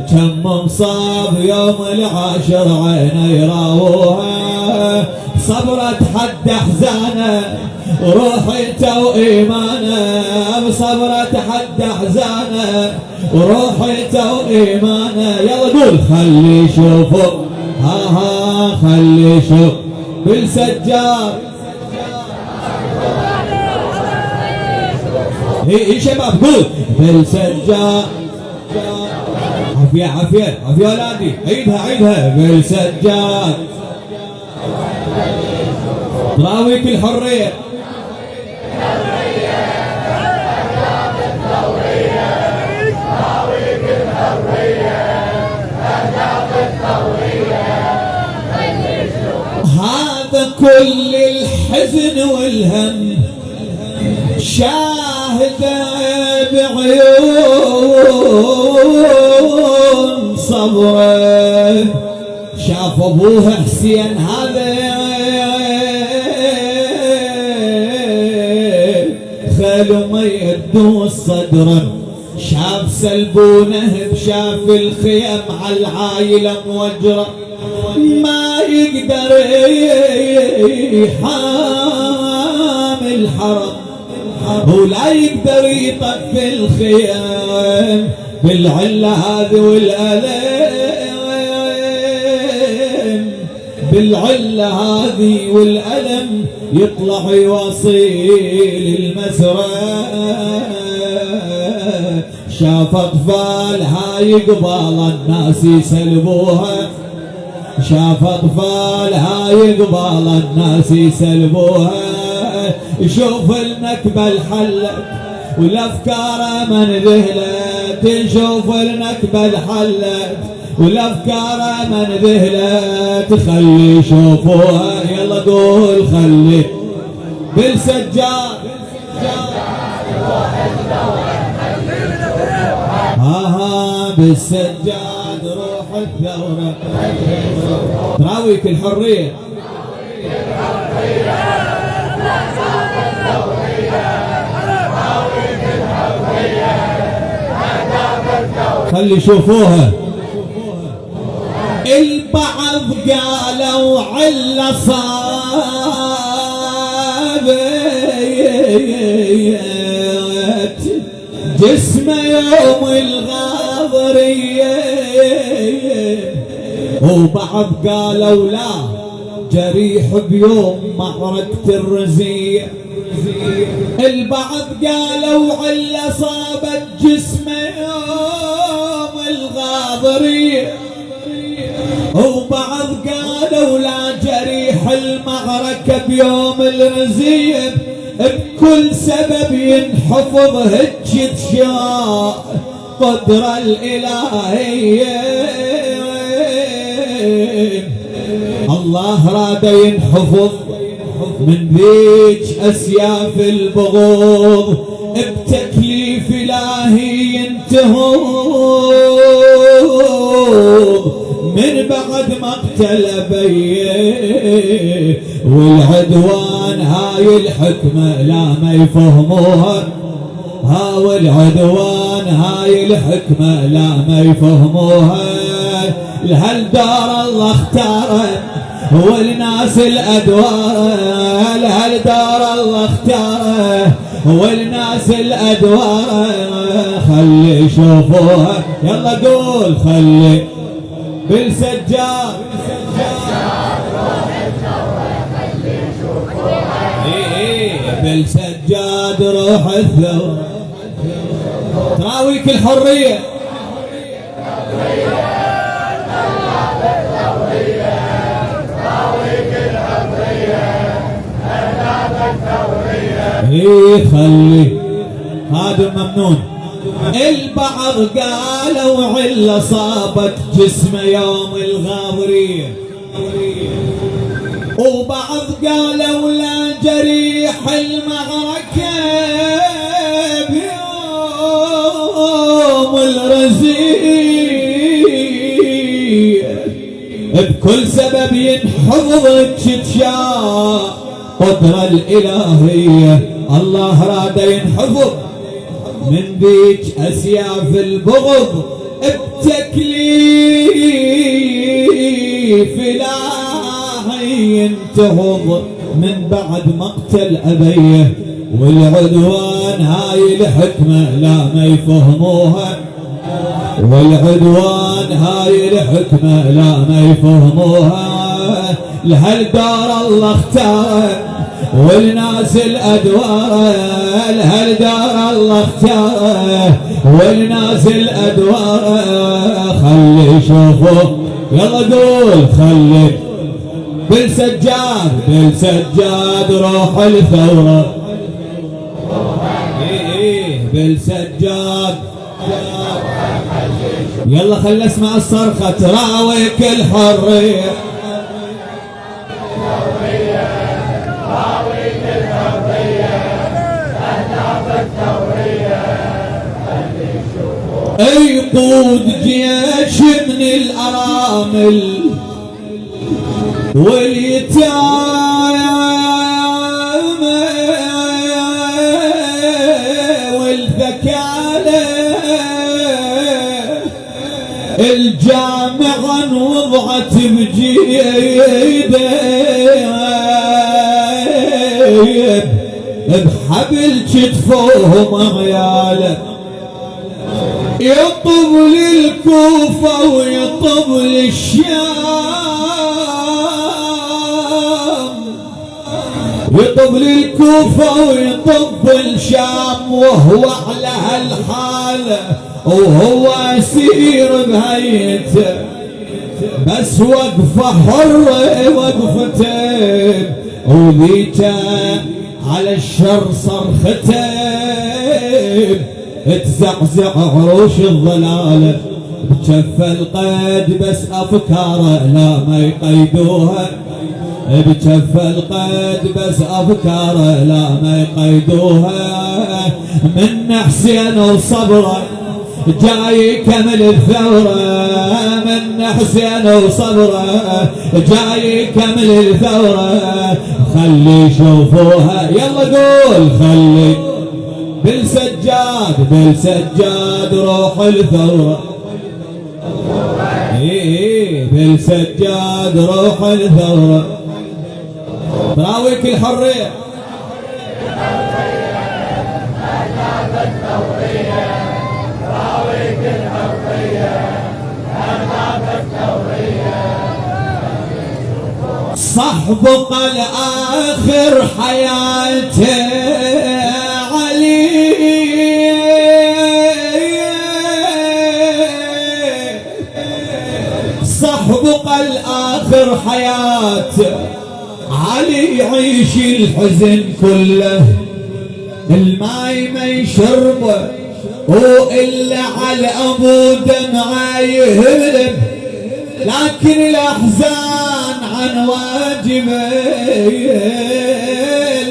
S2: كم مصاب يوم العاشر عينه يراوها، صبرت حد احزانه وروحته وايمانه، بصبرت حد احزانه وروحته وايمانه، يلا قول خلي يشوفوا خلي يشوف. بالسجاد اي شباب قول بالسجاد، عافية عافية عافية اولادي، عيدها بالسجاد تراويك الحرية، هذا كل الحزن الحزن والهم شاهده بعيون صبره. شاف ابوه حسين هذا خيل ما يدوس صدره، شاف سلبونه بشاف الخيم على العايله موجره، ما يقدر يحامي الحرم ولا يقدر يطفي الخيم بالعله هذه والالم، بالعله هذه والالم يطلع يوصيل المسرى. شاف اطفالها يقبال الناس يسلبوها، شاف اطفالها يقبال الناس يسلبوها. يشوف النكبه الحلت والافكار من ذهلت، يشوف النكبه الحلت والافكار من ذهلت. خلي يشوفوها يلا قول خلي بالسجاد بالسجاد روح الثورة تراويك الحرية خلي يشوفوها. البعض قالوا علة صابت جسمه يوم الغاضرية، وبعض قالوا لا جريح بيوم معركة الرزية. البعض قالوا علة صابت جسمه يوم الغاضرية، وبعض قالوا لا جريح المعركة بيوم الرزية. بكل سبب ينحفظ هج تشاء قدرة الإلهية. الله راد ينحفظ من ذيك أسياف البغوض، بتكليف إلهي ينتهض من بعد مقتل أبيه. والعدوان هاي الحكمة لا ما يفهموها، والعدوان هاي الحكمة لا ما يفهموها. لهالدار الله اختاره والناس الأدوار، لهالدار الله اختاره والناس الأدوار. خلي يشوفوها يلا قول خلي بالسجاد بالسجاد روح الثورة تراويك الحرية خلي هذا ممنون. البعض قالوا علة صابت جسمه يوم الغاضرية، وبعض قالوا لا جريح المعركة بيوم الرزية. بكل سبب ينحفظ تشاء قدرة الإلهية. الله راد ينحفظ من ذيك أسياف البغض بتكليف إلهي ينتهض من بعد مقتل أبيه. والعدوان هاي الحكمة لا ما يفهموها، والعدوان هاي الحكمة لا ما يفهموها. لهالدار الله اختاره والناس الأدوار، لهالدار الله اختاره والناس الأدوار. خلي يشوفوا يلا قول خلي بالسجاد بالسجاد روح الثورة بالسجاد يلا خلي اسمع الصرخة تراويك الحرية يقود جيش من الأرامل واليتامى والذكالى الجامعة وضعت بجيده بحبل كتفوهم عياله يطب للكوفة ويطب للشام يطب للكوفة ويطب الشام وهو على هالحالة وهو أسير بهيته بس وقفة حرة وقفتين وذيك على الشر صرختين تزعزع عروش الضلالة بجف القيد بس أفكاره لا ما يقيدوها بجف القيد بس أفكاره لا ما يقيدوها من حسين وصبره جاي يكمل الثورة من حسين وصبره جاي يكمل الثورة خلي يشوفوها يلا قول خلي بالسجاد روح الثورة بالسجاد روح الثورة تراويك الحرية صحبك الآخر حياته علي صحبك الآخر حياته علي يعيش الحزن كله الماي ما يشربه وإلا على أبو دمعه يهلب لكن الأحزان عن واجبه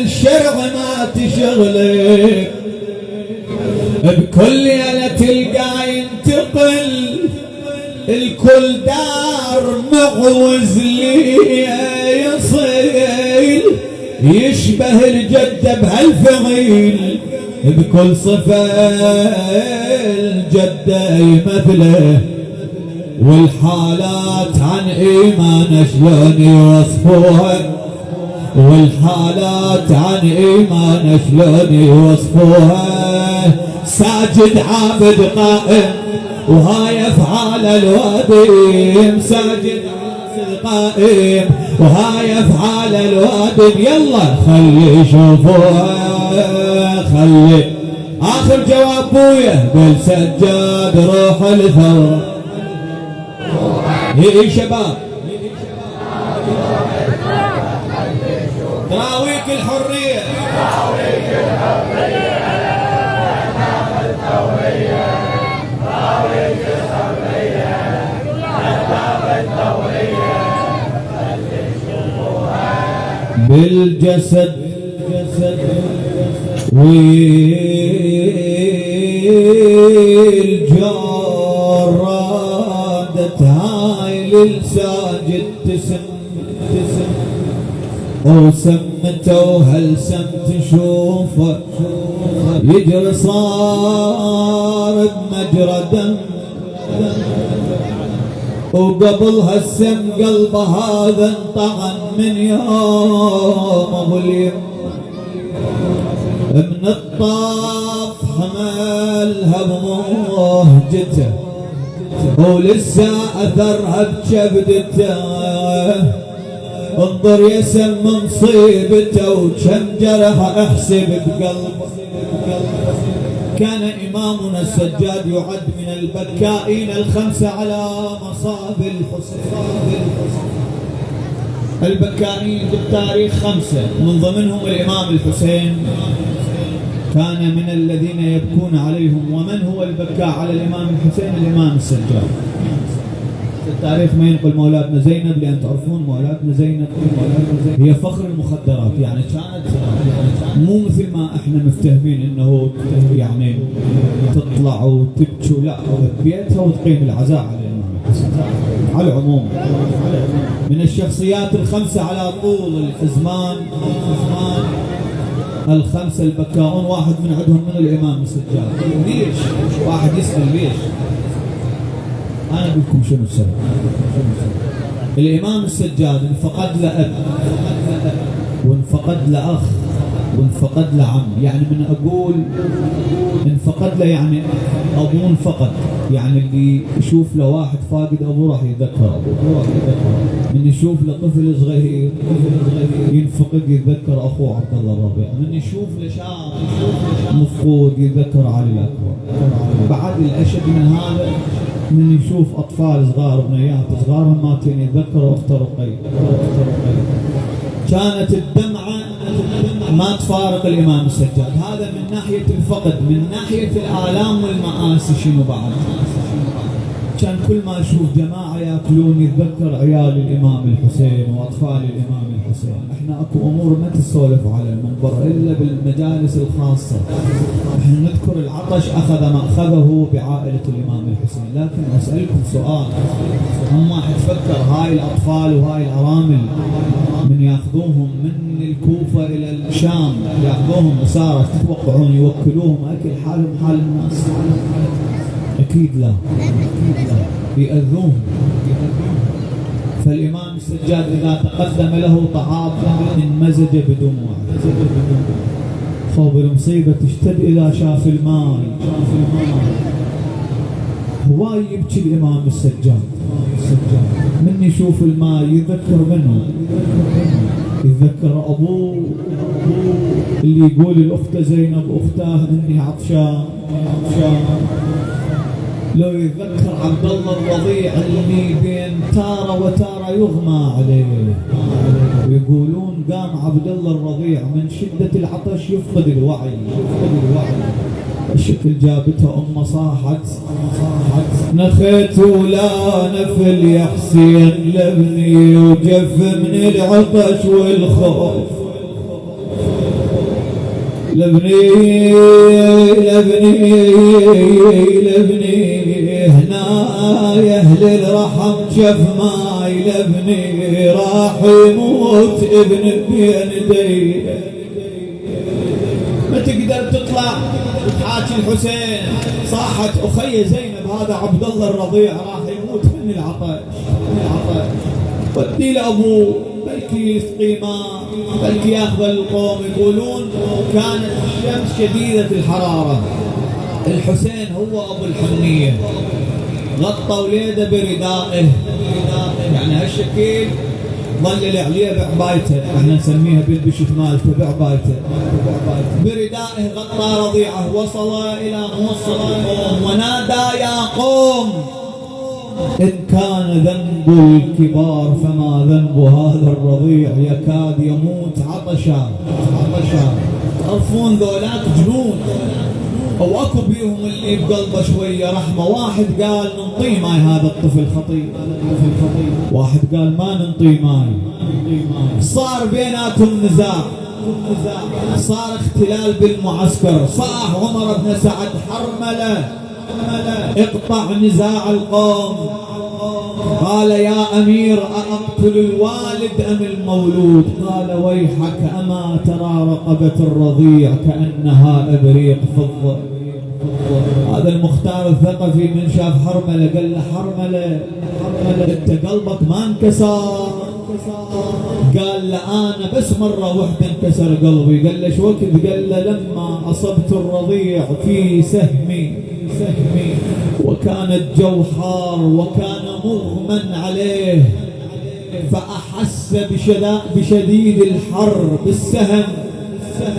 S2: الشرع ما تشغله بكل ليلة تلقى ينتقل الكل دار معوز لي يصيل يشبه الجدة بهالفعيل بكل صفة الجدة يمثله والحالات عن إيمان شلون يوصفوها والحالات عن إيمان شلون يوصفوها ساجد عابد قائم وهاي أفعال الوادم ساجد عابد قائم وهاي أفعال الوادم يلا خلي يشوفوها خلي آخر جواب بويا بالسجاد روح الثورة هي شباب تراويك الحرية بالجسد والجرادة هاي للساجد تسم وسمته هل سم تشوفه يجري صار بمجرى دم وقبل هالسم قلبه هذا انطعن من يوم ابو اليوم من الطاف حملها بمهجته ولسه اثرها بكبدته انظر يسم مصيبته وكم جرح احسب بقلبه كان إمامنا السجاد يعد من البكائين الخمسة على مصاب الحسين البكائين بالتاريخ خمسة من ضمنهم الإمام الحسين كان من الذين يبكون عليهم ومن هو البكاء على الإمام الحسين الإمام السجاد التاريخ ما ينقل مولاتنا زينب، لأن تعرفون مولاتنا زينب هي فخر المخدرات. يعني كانت مو مثل ما احنا مفتهمين انه يعني تطلع وتبكي، لا، بيتها وتقيم العزاء على الإمام الحسين. على العموم من الشخصيات الخمسة على طول الحزمان الخمسة البكاؤون، واحد من عندهم من الإمام السجاد. ليش؟ واحد يسأل ليش؟ أنا أقول لكم شنو السبب. الإمام السجاد انفقد له أب، وانفقد له أخ، وانفقد له عم. يعني من أقول انفقد له يعني أبوه انفقد، يعني اللي يشوف له واحد فاقد أبوه راح يتذكر أبوه، من يشوف له طفل صغير ينفقد يتذكر أخوه عبد الله الربيع، من يشوف له شاب مفقود يتذكر علي الأكبر. بعد الأشد من هذا من يشوف أطفال صغار بنيات صغار ماتين يتذكر أخت رقية. كانت الدمعة ما تفارق الإمام السجاد. هذا من ناحية الفقد. من ناحية الآلام والمآسي شنو بعد؟ كان كل ما يشوف جماعة يأكلون يتذكر عيال الإمام الحسين وأطفال الإمام الحسين. احنا اكو أمور ما تسولف على المنبر إلا بالمجالس الخاصة. احنا نذكر العطش أخذ مأخذه بعائلة الإمام الحسين. لكن أسألكم سؤال، هم تفكر هاي الأطفال وهاي الأرامل من يأخذوهم من الكوفة إلى الشام يأخذوهم مسارة، تتوقعون يوكلوهم أكل حالهم حال الناس؟ أكيد لا، يأذون. فالإمام السجاد إذا تقدم له طعام انمزج بدموع. خوف المصيبة تشتد إذا شاف الماء. هواي يبكي الإمام السجاد. من يشوف الماء يذكر منه، يتذكر أبوه اللي يقول الأخت زينب أختاه إني عطشان. لو يتذكر عبد الله الرضيع اللي بين تارة وتارة يغمى عليه، ويقولون قام عبد الله الرضيع من شدة العطش يفقد الوعي. الشكل جابتها أمه صاحت نخيت ولا نفل يا حسين لبني وجف من العطش والخوف. لبني هنا يا أهل الرحم شف ماي. لبني راح يموت ابن بين يدي. ما تقدر تطلع وتحاكي الحسين. صاحت أخي زينب هذا عبد الله الرضيع راح يموت من العطش. ودي لأبوه بلكي يسقي ماء، بلكي ياخذ القوم. يقولون كانت الشمس شديدة الحرارة. الحسين هو أبو الحنية غطى وليده بردائه، يعني هالشكل ظل عليه بعبايته، احنا نسميها بالبشت مالته بعبايته. بردائه غطى رضيعه. وصل إلى موصل القوم ونادى يا قوم إن كان ذنب الكبار فما ذنب هذا الرضيع يكاد يموت عطشا. تعرفون ذولاك جنود أو أكو بيهم اللي بقلبه شوية رحمة. واحد قال ننطي ماي هذا الطفل خطيب، واحد قال ما ننطي ماي. صار بيناتهم نزاع، صار اختلال بالمعسكر. صاح عمر بن سعد حرملة اقطع نزاع القوم. قال يا أمير أقتل الوالد أم المولود؟ قال ويحك أما ترى رقبة الرضيع كأنها إبريق فضة. هذا المختار الثقفي من شاف حرملة قال له حرملة انت قلبك ما انكسر؟ قال له أنا بس مرة واحدة انكسر قلبي. قال له شو وقت؟ قال له لما أصبت الرضيع في سهمي وكان الجو حار وكان مغمى عليه فأحس بشديد الحر بالسهم.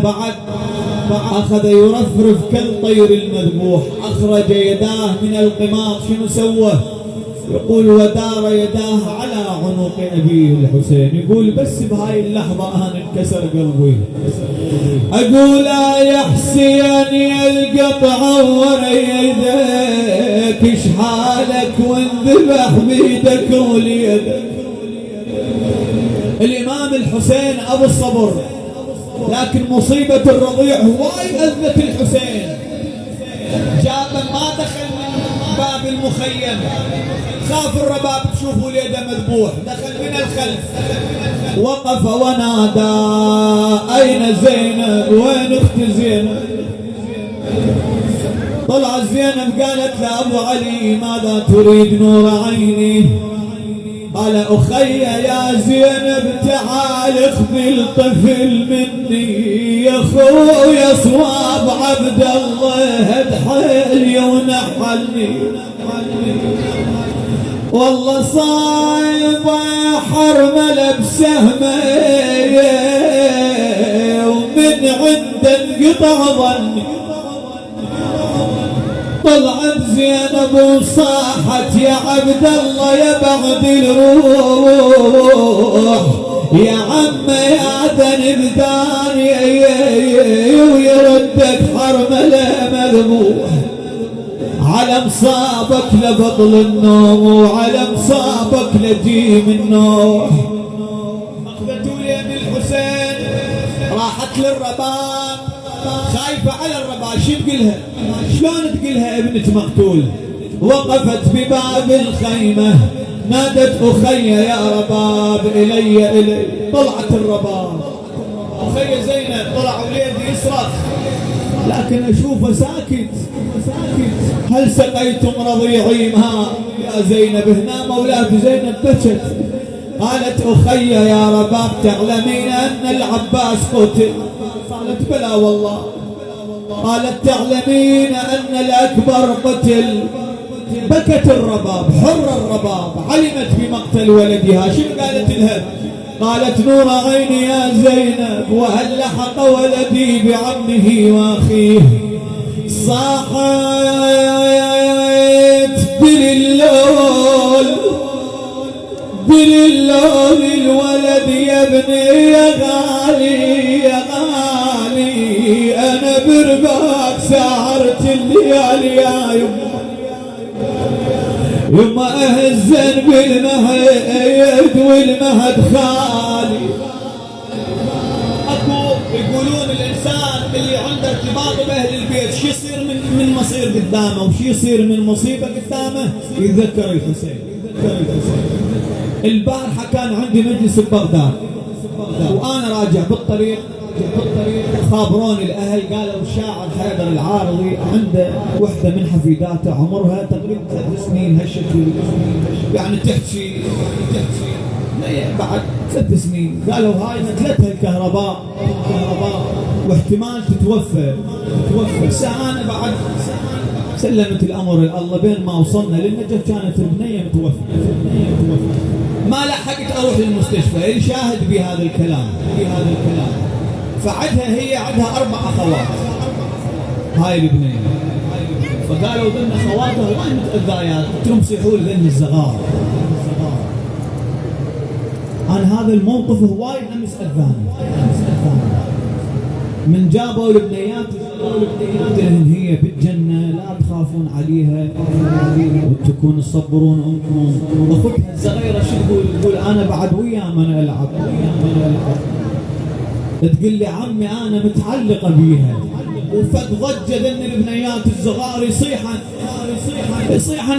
S2: بعد أخذ يرفرف كالطير المذبوح. أخرج يداه من القماط. شنو سوى؟ يقول ودار يداه على عنق أبيه الحسين. يقول بس بهاي اللحظة أنا انكسر قلبي. أقول يا حسين يا القطع ورا يديك لك ايش حالك وانذبح بيدك وليدك. الامام الحسين ابو الصبر، لكن مصيبة الرضيع هواي اذت الحسين. جاب ما دخل من باب المخيم، خاف الرباب تشوف وليده مذبوح، دخل من الخلف، وقف ونادى اين زينب؟ وين اخت زينب؟ طلعت زينب قالت لأبو علي ماذا تريد نور عيني؟ قال أخي يا زينب تعال اخذي الطفل مني، يا خويا صواب عبد الله هدحلي ونحلني، والله صايبة حرملة بسهمة ومن عند انقطع ظني. طلعت زينب وصاحت يا عبد الله يا بعد الروح، يا عم يا ذنب داني ويردك حرملة مذبوح، على مصابك لبطل النوم وعلى مصابك لجيم النوح. اخذته اليد الحسين راحت للرباب خايفة على الرباب، شو تقلها؟ شلون تقلها ابنك مقتول؟ وقفت بباب الخيمة نادت أخي يا رباب إلي. طلعت الرباب، أخي زينب طلع وليدي يصرخ لكن أشوفه ساكت. هل سقيتم رضيعي ماء يا زينب؟ هنا مولاة زينب بكت، قالت أخي يا رباب تعلمين أن العباس قتل؟ قالت بلى والله. قالت تعلمين أن الأكبر قتل؟ بكت الرباب، حر الرباب، علمت بمقتل ولدها. شو قالت لها؟ قالت نور عيني يا زينب وهل لحق ولدي بعمه واخيه؟ صاحت باللول الولد يا ابني يا غالي يا غالي، انا برباك سهرت الليالي يا يما اهزن بالمهد والمهد خالي. اكو يقولون الانسان اللي عنده ارتباط باهل البيت شو يصير من مصير قدامه وشو يصير من مصيبه قدامه يتذكر الحسين. البارحه كان عندي مجلس ببغداد وانا راجع بالطريق خابروني الاهل قالوا الشاعر حيدر العارضي عنده وحده من حفيداته عمرها تقريبا 3 سنين هالشكل، يعني تحكي بعد 3 سنين. قالوا هاي نزلتها الكهرباء واحتمال تتوفى. ساعة بعد سلمت الامر الله، بين ما وصلنا للنجف كانت البنيه متوفيه. ما لحقت اروح للمستشفى. يشاهد بهذا الكلام فعدها هي عندها 4 أخوات هاي البنيه، فقالوا ذن اخواتها وين متأذيات؟ قلت لهم صيحوا لي ذن الزغار. انا هذا الموقف هواي امس اذاني. من جابوا البنيات لهن هي بالجنة لا تخافون عليها وتكون تصبرون أمكم. أختها الصغيرة شو تقول أنا بعد وياهم أنا ألعب. تقول لي عمي أنا متعلقة بيها. وفد ضجة ذن البنيات الصغار يصيحن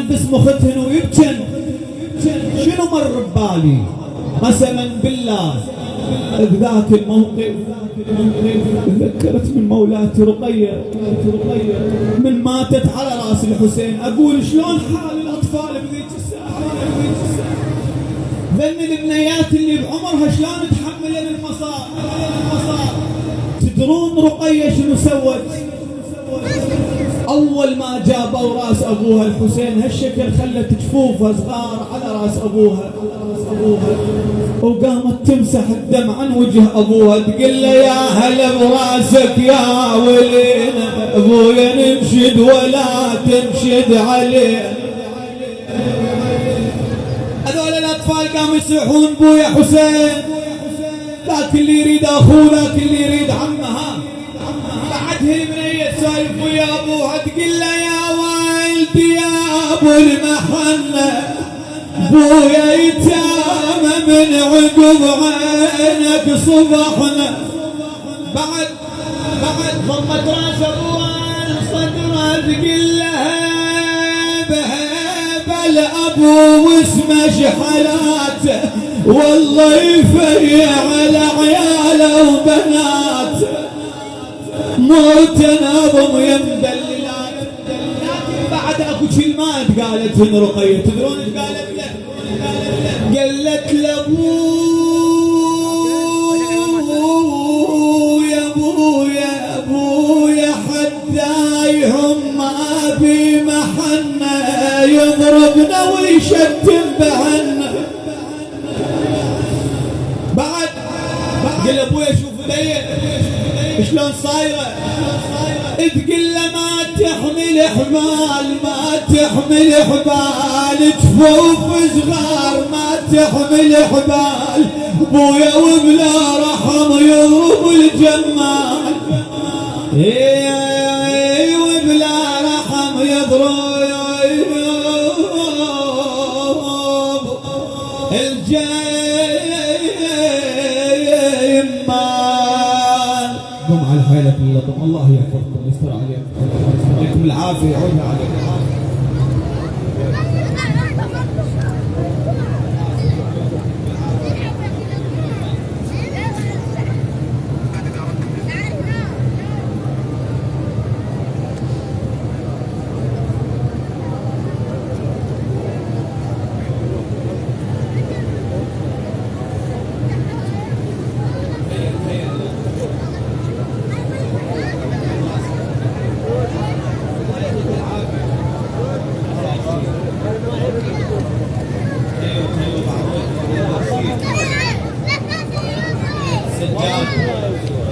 S2: باسم أختهن ويبكن. شنو مر ببالي؟ قسما بالله بذاك الموقف تذكرت من مولاتي رقية من ماتت على راس الحسين. أقول شلون حال الأطفال بذيك الساعة؟ ذن البنيات اللي بعمرها شلون تحمل المصاب. تدرون رقية شنو سوت؟ أول ما جابوا راس أبوها الحسين هالشكل خلت جفوفها صغار على راس أبوها وقامت تمسح الدم عن وجه أبوها تقول له يا هلا براسك يا ولينا أبويا نمشد ولا تمشد علينا. هذول الأطفال قاموا يصيحون بويا حسين، ذاك اللي يريد أخوه ذاك اللي يريد عمها. بعدها البنية تسولف ويا أبوها تقول له يا ولد يا ابو المحنة بويا يتامى من عقب عينك صبحنا. بعد ضمت راس ابوها صدره تقلها بهبل ابو واسمه شحلاته والله يفرع على عياله وبناته. موت ناظم يا مدللات بعد اكو كلمات قالت من رقية. تدرون ايش قالت له؟ قالت له ابويا حدايهم ما بي محنة يضربنا ويشتم بهنا. بعد قال ابويا شوف بيا شلون صايره تقول له ما تحمل حبال ما تحمل حبال جفوف صغار ما تحمل حبال ابويا وبلا رحم يضرب الجمال. وبلا رحم يضرب الجمال. قم على حيلك اللطم الله يحفظكم ويستر عليكم يعطيكم العافيه يعودها عليكم.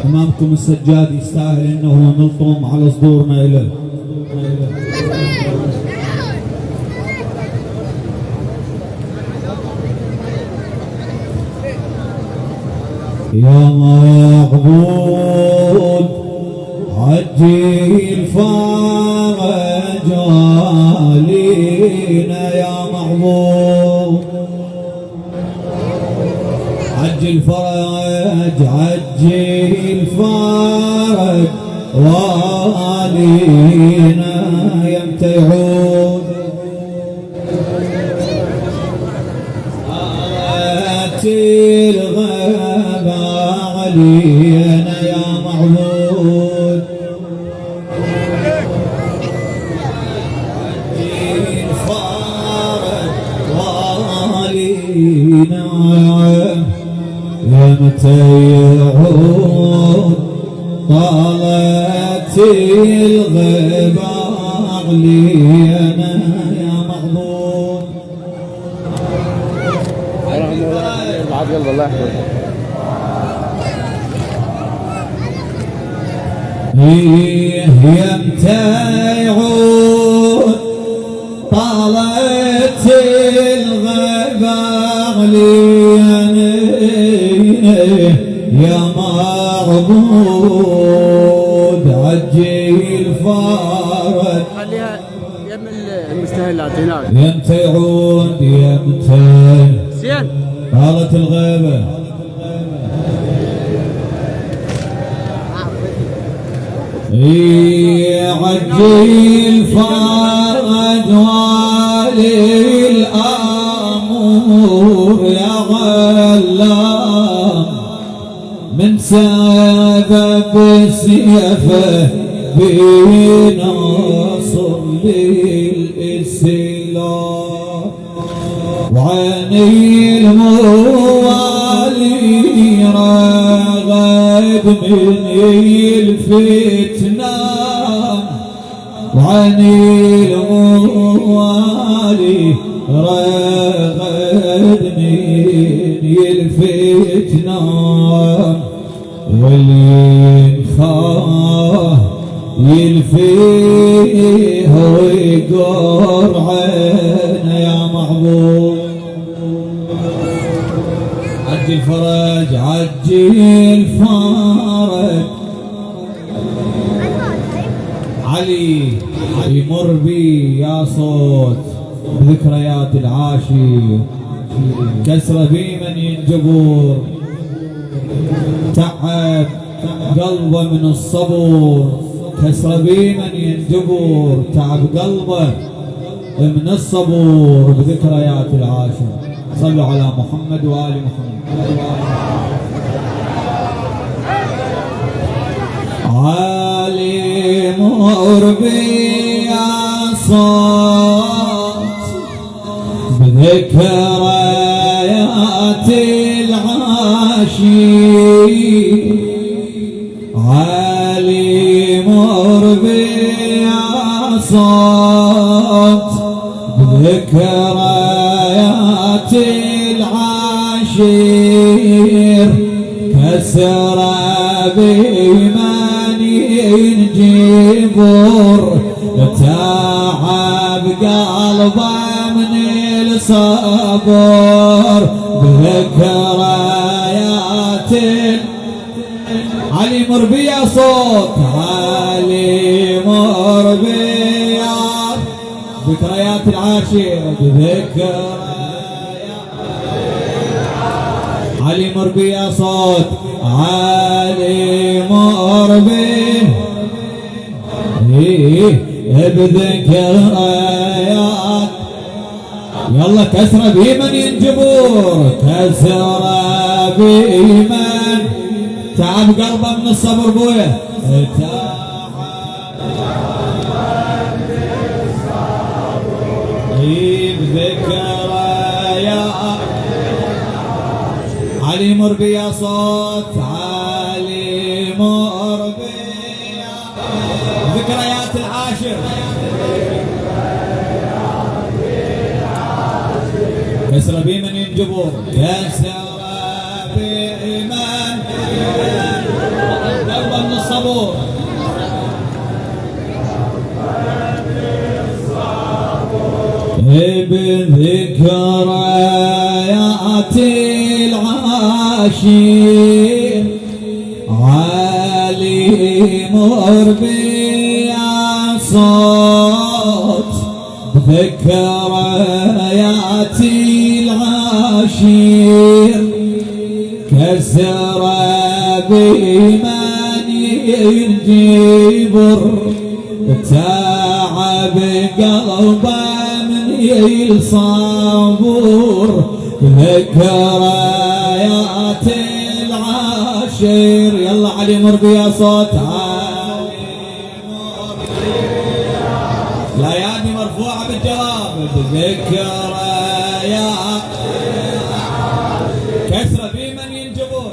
S2: امامكم السجاد يستاهل انه نلطم على صدورنا له. يا معبود عجل فرج علينا يا معبود عجل فرج عجل فرج والينا يمتى يعود. آتي الغابة علينا يا معبود عجل فرج والينا يمتى يعود. طالت الغيبة علينا يا مغضوب.
S3: بعد يلا الله يحفظك.
S2: يمتى يعود طالت الغيبة علينا يا معبود عجل فرج.
S3: خليها يم المستهلات هناك.
S2: يمتى يعود يمتى
S3: زين
S2: طالت الغيبة عجل فرج والي الامور يا غلام من سبب سيفه بناصر للإسلام. وعيني الموالي رغد من الفتنة وعيني الموالي رغد من الفتنة واللي خاه يلفيه ويقر عينه يا محبوب. عجل فرج عجل فرج علي يمر بي يا صوت بذكريات العاشق، كسر بي من ينجبر، تعب قلبه من الصبر، كسر بي من ينجبر، تعب قلبه من الصبر بذكريات العاشق. صلوا على محمد وآل محمد. علي مر بي يا صوت بذكريات العاشق، علي مر بي يا صوت بذكريات العاشر، كسر بمن ينجبر، تعب قلبه من الصبر بذكريات. علي مر بي يا صوت، علي مر بي يا ذكريات العاشر، علي مر بي يا صوت، علي مر بي بذكريات. يلا كسر بي من ينجبر، كسر بي من تعب قلبه من الصبر بويا، بذكريات. علي مر بي يا صوت، علي مر بي ذكريات العاشر، كسر بي من ينجبر، كسر بي من قلبه من الصبر بذكريات العاشر. علي مر بي يا صوت بذكريات العاشر، كسر بمن ينجبر، تعب قلبه من الصبر ذكريات العاشر. يلا علي مر بي يا صوت، علي مر بي الايادي مرفوعه بالجواب بذكريات، كسر بي من ينجبر،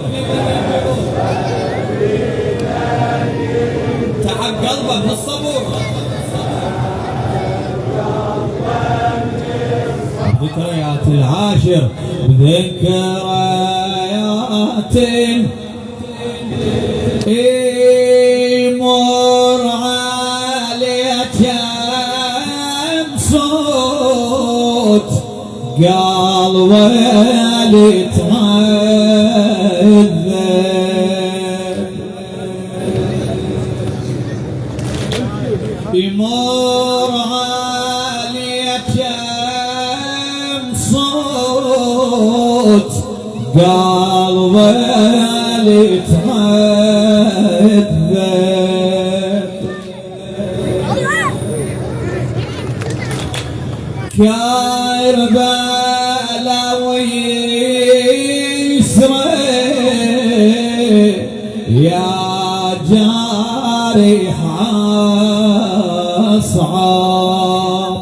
S2: تعب قلبه من الصبر ذكريات العاشر، ذكريات مر عليك صوت قلبي يتعذب، يمر عليك صوت قلبي يتعذب، كربلا ويسري يا جارح أصعب.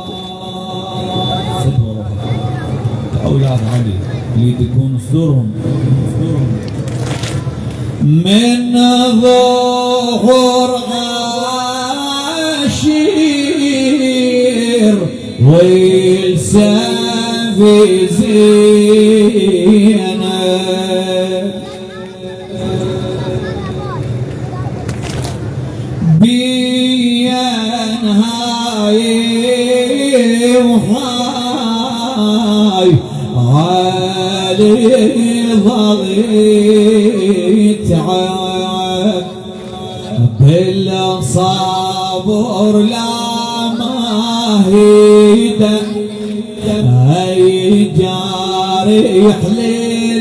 S2: أولاد علي اللي تكون صدورهم من ظهور عاشير ويلسان في زينب، بيان هاي وهاي علي ظل يتعب بالصبر صابر لا ما هيده اي جارح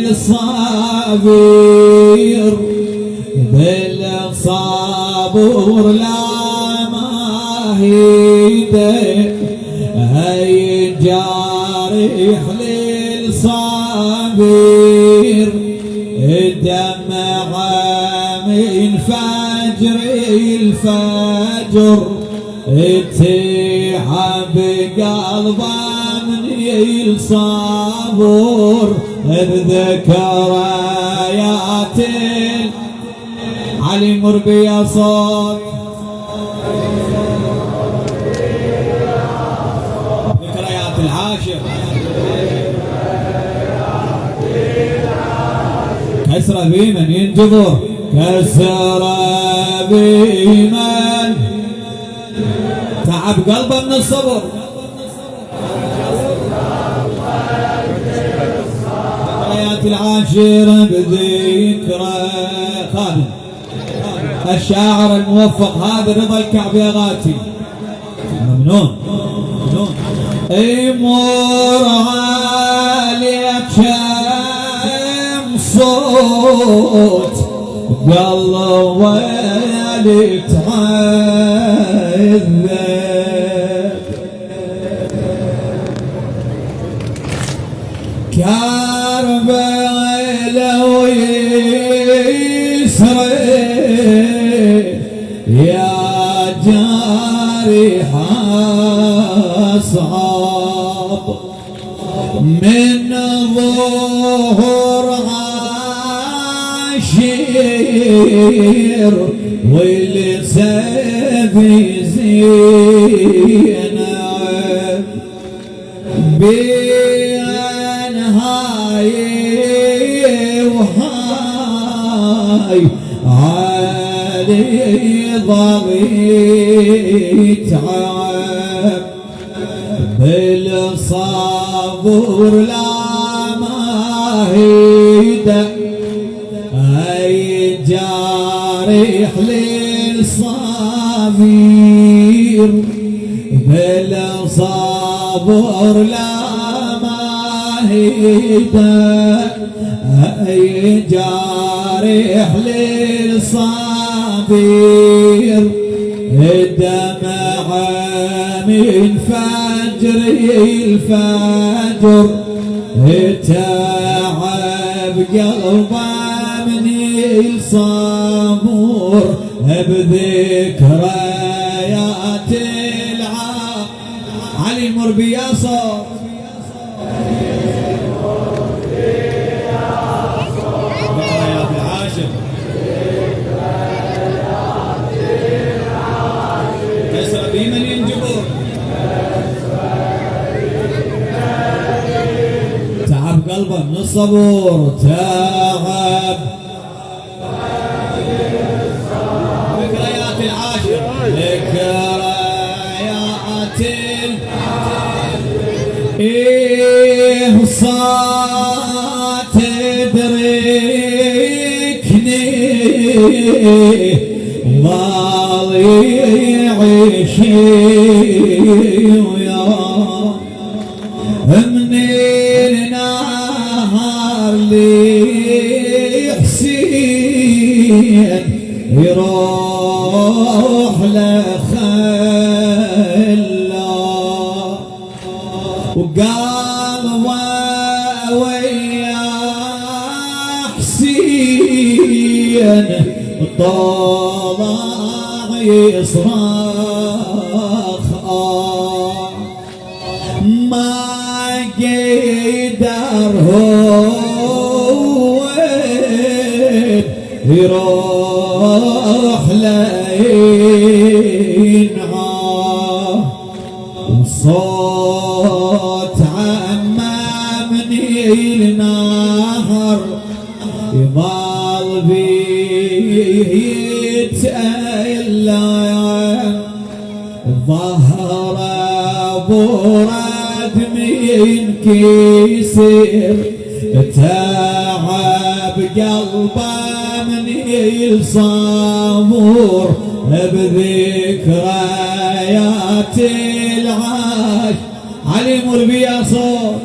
S2: للصابر بالصابر لا ما هيده اي جارح للصابر دمع من فجر الفجر اتعب قلبه من الصبر بذكريات علي مربي يا صوت ذكريات العاشر كسر بمن ينجبر كسر بمن تعب قلبه من الصبر ذكريات العاشر بذكرى خالد الشاعر الموفق هذا رضا الكعبي غاتي ممنون ممنون يمر عليك صوت قلبي تعذب كربلاء ويسري يا جارح صعب من ظهور عاشر والسبي زينب بين هاي وهاي علي ضغيت عب بالصبر لا ما هيده اي جارح للصابر بالصبر لا ما هيده اي جارح للصابر الدمع من فجر الفجر تعب قلبه من الصبر بذكريات العام علي مربي يا صوت ذكريات العاشر كسر بمن ينجبر تعب قلبه من الصبر تعب ذكريات العاشر ذكريات إيه صات تدركني ضايع شيء ويا من النهار لحسين يروح لخلا وقال ويا حسين طلع يصرخ ما قدر هو يروح لينعى وصوت عمامني النهر يضل بيتألم ظهر ابو ردم كيسر تعب قلبه من الصبر بذكريات العاش علي مر بيا صوت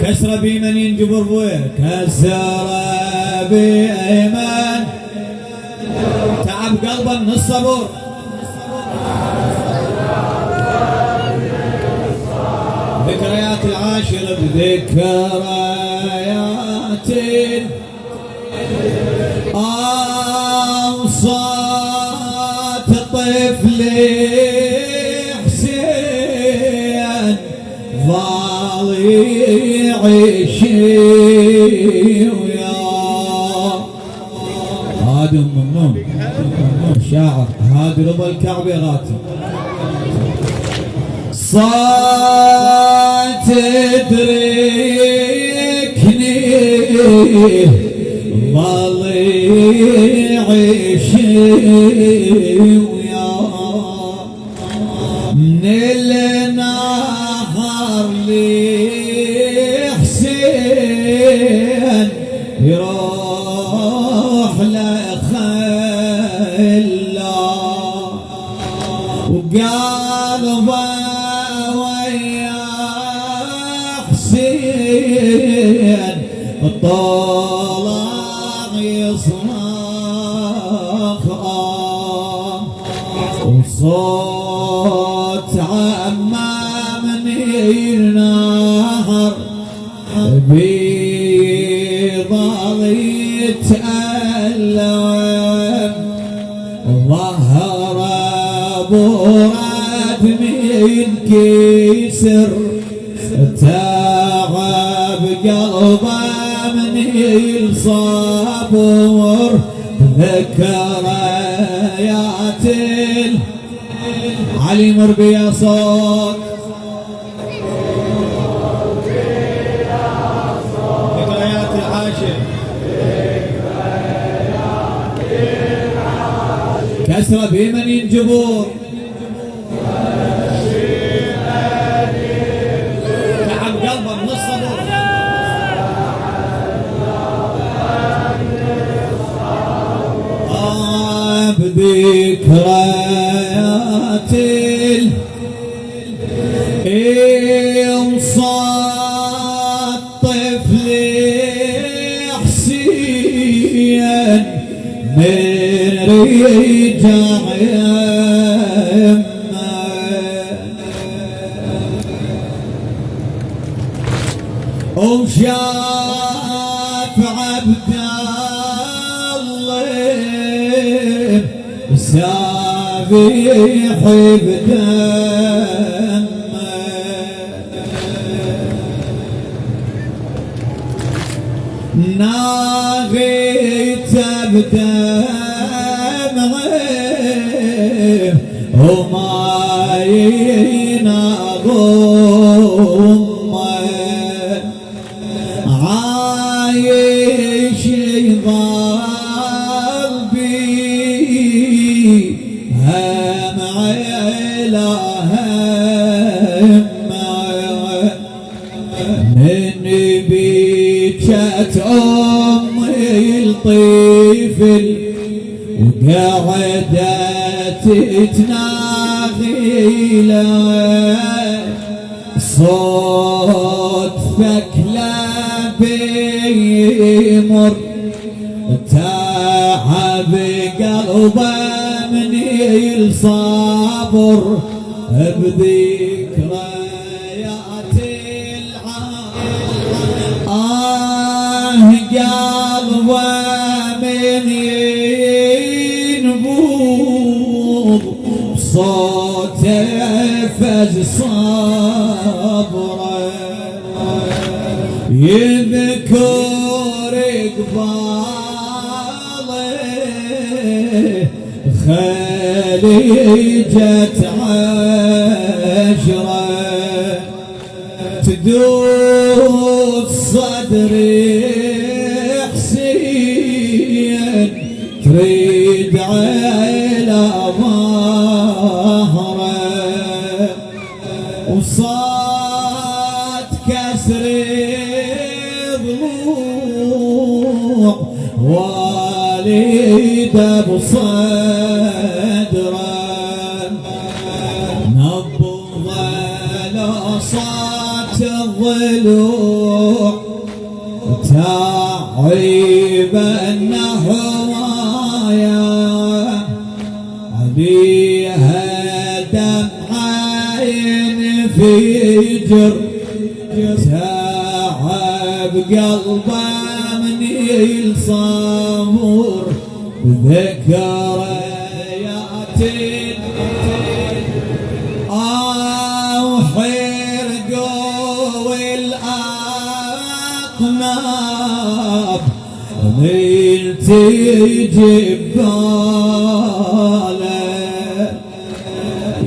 S2: كسر بمن ينجبر بويه كسر بمن تعب قلبه من الصبر ذكريات العاشر بذكريات أوصات طفل حسين ظل يعيشي ويا هادي ممنون الشاعر هادي رضا الكعبي غاتي صوت تدركني ظل يعيشي ويا من النهر لحسين يروح لخلا وقلبه ويا حسين طلع يصرخ وصوت عمام من النهر بيضل يتألم ظهر ابو ردم ينكسر تعب قلبه من الصبر ذكريات علي مر بيا صوت ذكريات العاشر كسر بمن ينجبور تعب قلبه من الصبر بذكريات انصات طفل حسين من رجع يمه وشاف عبد الله سابح بدمه ناغيت بدمعه وما يناغمه عايش يضل بي هم عيله من بيجت امي الطفل وقعدت تناغي له صوت ثكلى بيمر تعب قلبه من الصبر بذكريات قلبه من ينبض صوت فز صبره يذكر قباله خليجة عشرة تدوس صدري حسين تريد على ظهره وصار والد بصدره نبض لصات الضلوع تعيب النهوايا عليها دمعين فجر تعب قلبه من الصبر بذكريات وحرقوا الأقناب من تجي بباله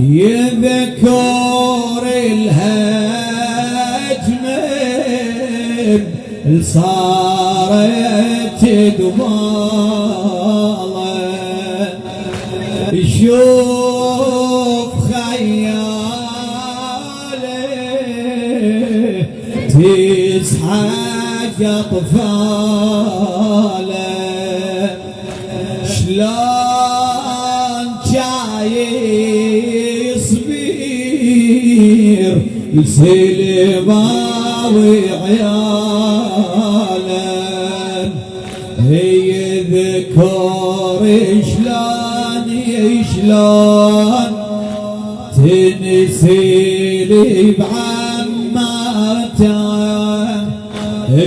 S2: يذكر الهجم صارت قباله يشوف خياله تسحق اطفاله شلون جاي يصبر يسلبا وعياله يذكر شلون تنسيلي بعماته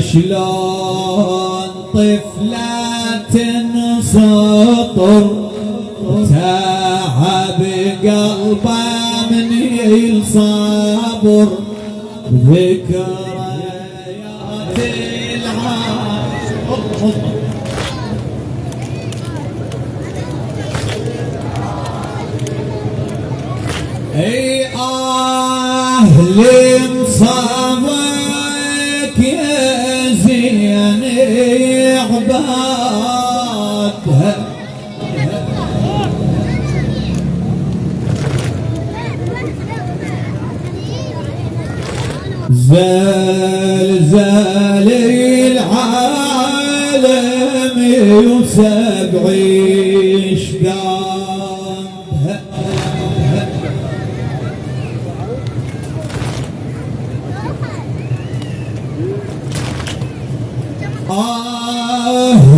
S2: شلون طفلة سطر تعب قلبه من الصبر ذكريات العاشق اي اهلي مصابك يا زين عبادها زلزال العالم وسبع اشدادها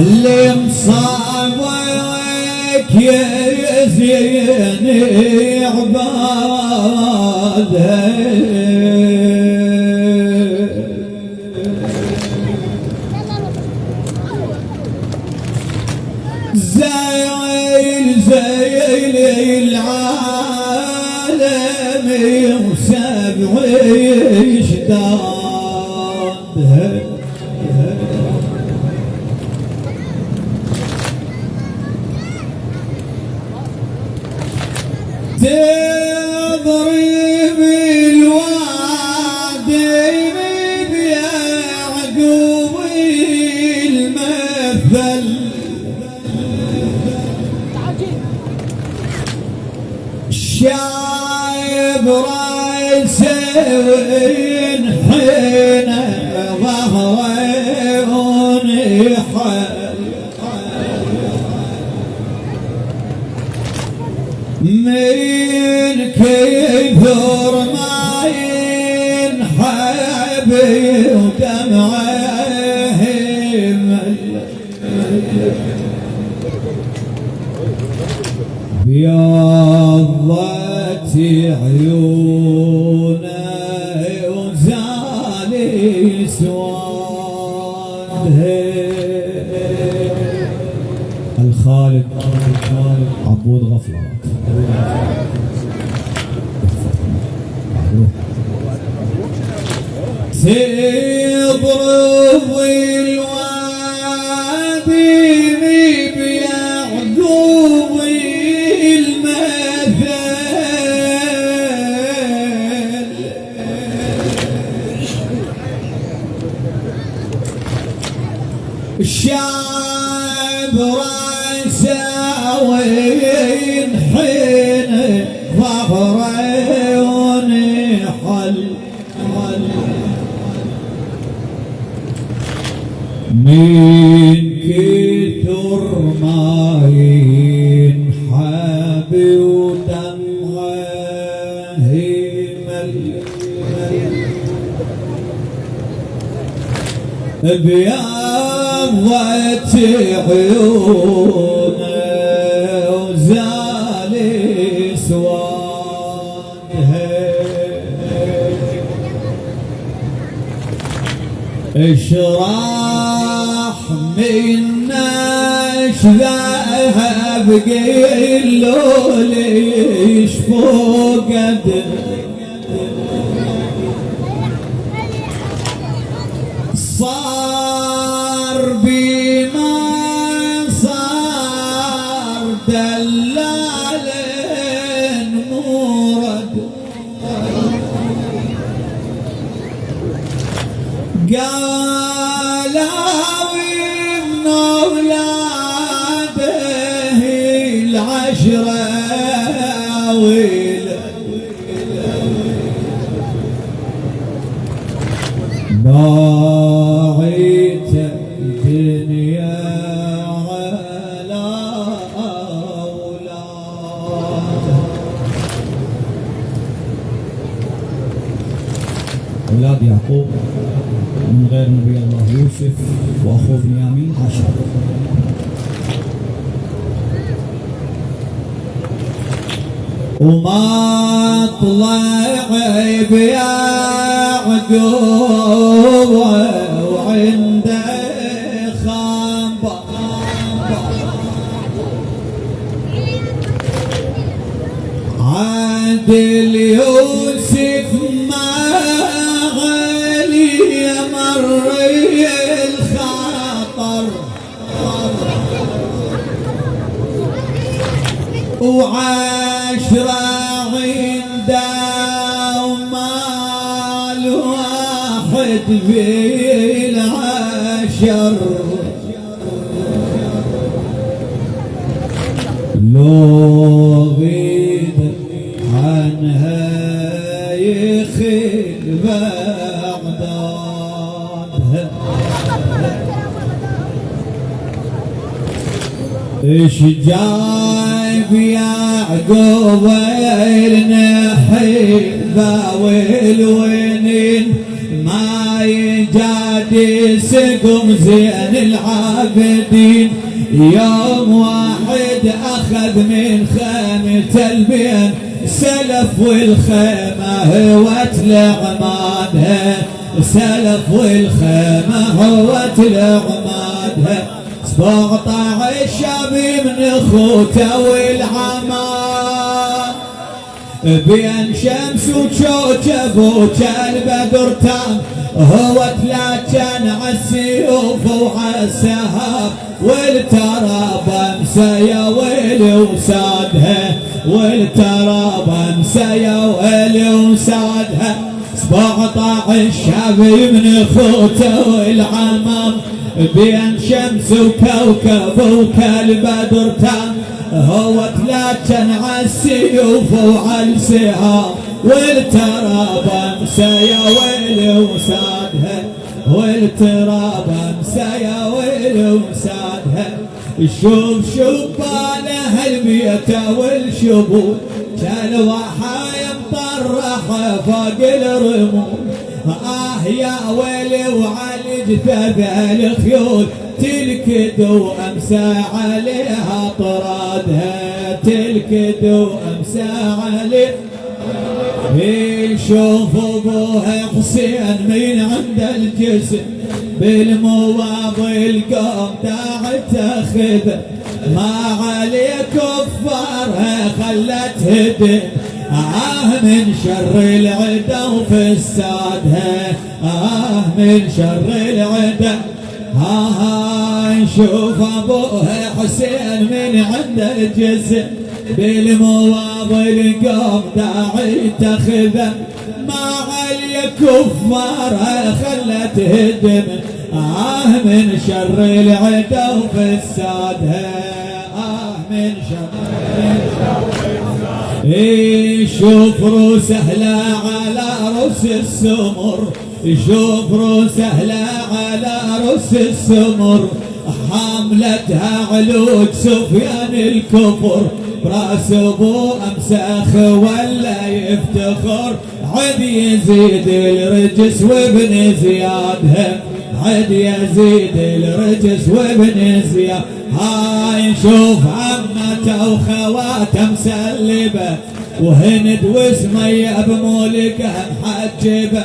S2: اللي مصابك يا زين عباده زين العالم وسبع اشدادها تضرب الوادي بيعقوب المثل شايب راسه وينحنى ظهره ونحل من كثر ما ينحب ودمعه بيضت عيونه وزال سواده الخالد عبود غفلات تضرب الوادي بيعقوب المثل الشعب راسه وينحن ظهره ونحل من كثر ما ينحب ودمعه يمل بيضت عيونه وزال سوادها اشراح مناش ذهب قيلوا ليش فوقد صار بما صار دلال مورد قال من اولاده العشره باعت الدنيا على أولاد يعقوب من غير نبي الله يوسف وأخوه بنيامين 10 وما طلع بيعقوب وعنده خنبر عادل يوسف ما غالي مر الخاطر وعشرة عنده ومال واحد في العشر لو غيب عنها يخل بغدادها ايش جايب يعقوب النحيبة والونين ما يجادسكم زين العابدين يوم واحد اخذ من خيمة البين سلف والخيمة هوت لعمادها سلف والخيمة هوت لعمادها 17 شابي من اخوته والعماد بين شمس وشوكب وكالبدر تام هو تلاجن عالسيوف وعالسهاب والتراب مسيا ويلي وسادها والتراب مسيا ويلي وسادها 17 شابي من اخوته والعمام بين شمس وكوكب وكالبدر تام هو تلاجن عالسيوف وعالسهام والتراب مسيا ويلي وسادها والتراب مسيا ويلي وسادها شوف باله البيت والشبول كان وحايم طرح فوق الرمول يا ويلي وعلى جثث الخيول تلكد وامسى عليها طرادها تلكد وامسى عليها يشوف ابوها حسين من عند الجسم بالمواضي القوم داعت تاخذ ما عليه كفارها خلت هدم من شر العدا وفسادها من شر العدا نشوف ابوها حسين من عند الجسم بالمواضي القوم داعي تاخذه ما علي كفارها خلت هدم من شر العدا وفسادها من شر شوف روسه لا على روس السمر شوف روسه على رؤوس السمر حملتها علوج سفيان الكفر براس ابو امسخ ولا يفتخر عد يزيد الرجس وابن زياد عد يزيد الرجس وابن زياد هاي نشوف عمته وخواته مسلبه وهند وسمية بمولكه محجبه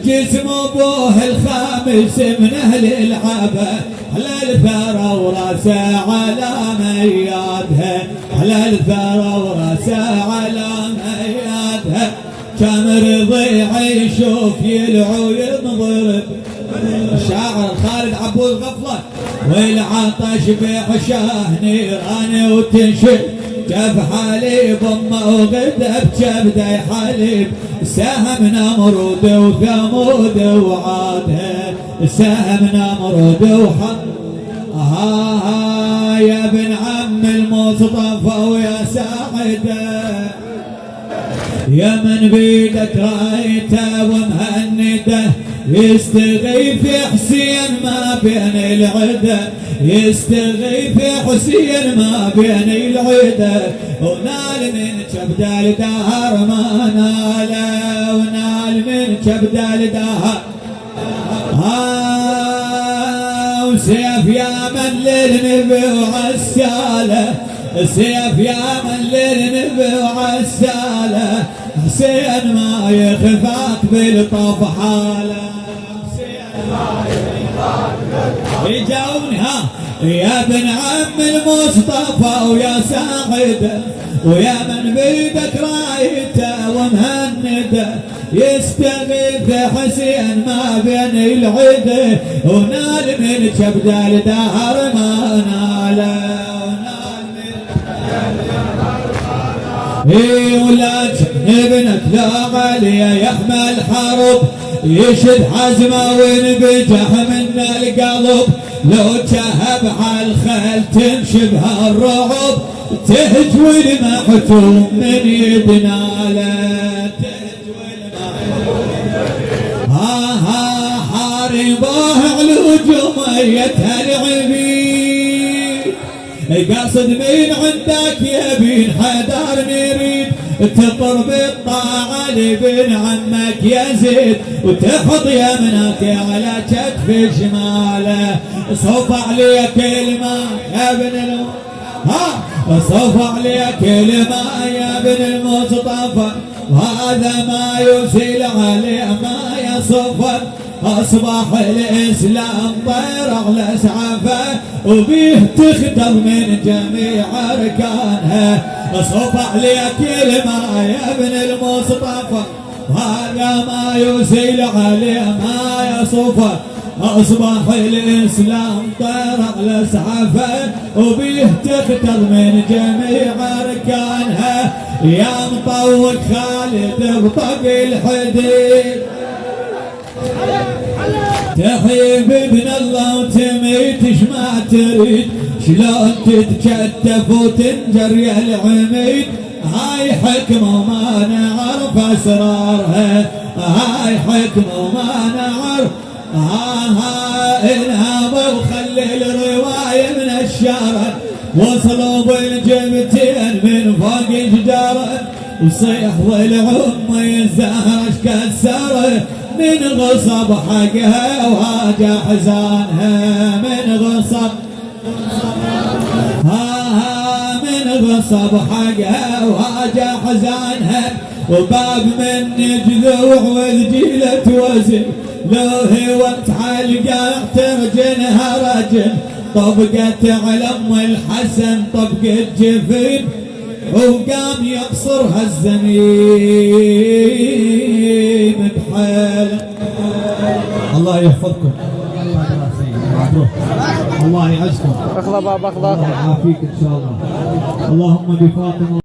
S2: جسم ابوه الخامس من اهل العبه على الثرى وراسه على ميادها على الثرى وراسه على ميادها كم رضيع يشوف يلعو ينضرب الشاعر خالد عبود غفله والعطش بعشاه نيران وتنشد جاب حليب امه وغدا بجبده حليب سهم نمرود وثمود وعادها سهم نمرود وحم يا ابن عم المصطفى ويا ساعده يا من بيدك رايته ومهنده يستغيث حسين ما بين العده يستغيث حسين ما بين العده ونال من كبد الدهر ما ناله ونال من كبد الدهر وسيف يا من للنبي وعساله سيف يا من للنبي وعساله حسين ما يخفاك بالطف حاله يجاوني يا ابن عم المصطفى ويا ساعده ويا من بيدك رايته ومهنده يستغيث حسين ما بين العده ونال من كبد الدهر ما ناله ولك ابنك لا علي يحمل حرب يشد حزمه وينبجح من القلب لو جهب على الخيل تمشي بها الرعب تهجوي المحتوم من يدناله حاربوه على جميتها العبيد قاصد من عندك يبين حدار نريد تضرب الطاعة لبن عمك يزيد وتحط يمنك على كتف شماله صوف عليك الماء يا ابن صوف عليك الماء يا ابن المصطفى وهذا ما يسيل عليه ما يصفر أصبح الإسلام طير على سعفه وبيه تختم من جميع أركانها صوف عليك الماء يا ابن المصطفى هذا ما يسيل عليه ما يصفه أصبح الإسلام طير على سعفه وبيه تختم من جميع أركانها يا مطوق خالد بطق الحديد تحيب ابن الله وتميتش ما تريد شلون تتكتف وتنجر يا العميد هاي حكمة وما نعرف أسرارها هاي حكمة وما نعرف انهاب وخلي الرواية من الشارع وصلوا بالجبتين من فوق جداره وصيح والعم يزهرش كسره من غصب حقها وهاجى حزانها من غصب من غصب حقها وهاجى حزانها وباب من جذوع وذجيلة وزن لو هي وقت حلقة ترجنها رجل طبقت على ام الحسن طبقت جفين وقام يقصرها الزميم بحال. الله يحفظكم الله يعزكم
S3: اخلى باب اخلى
S2: الله يعافيك ان شاء الله. اللهم بفاطمه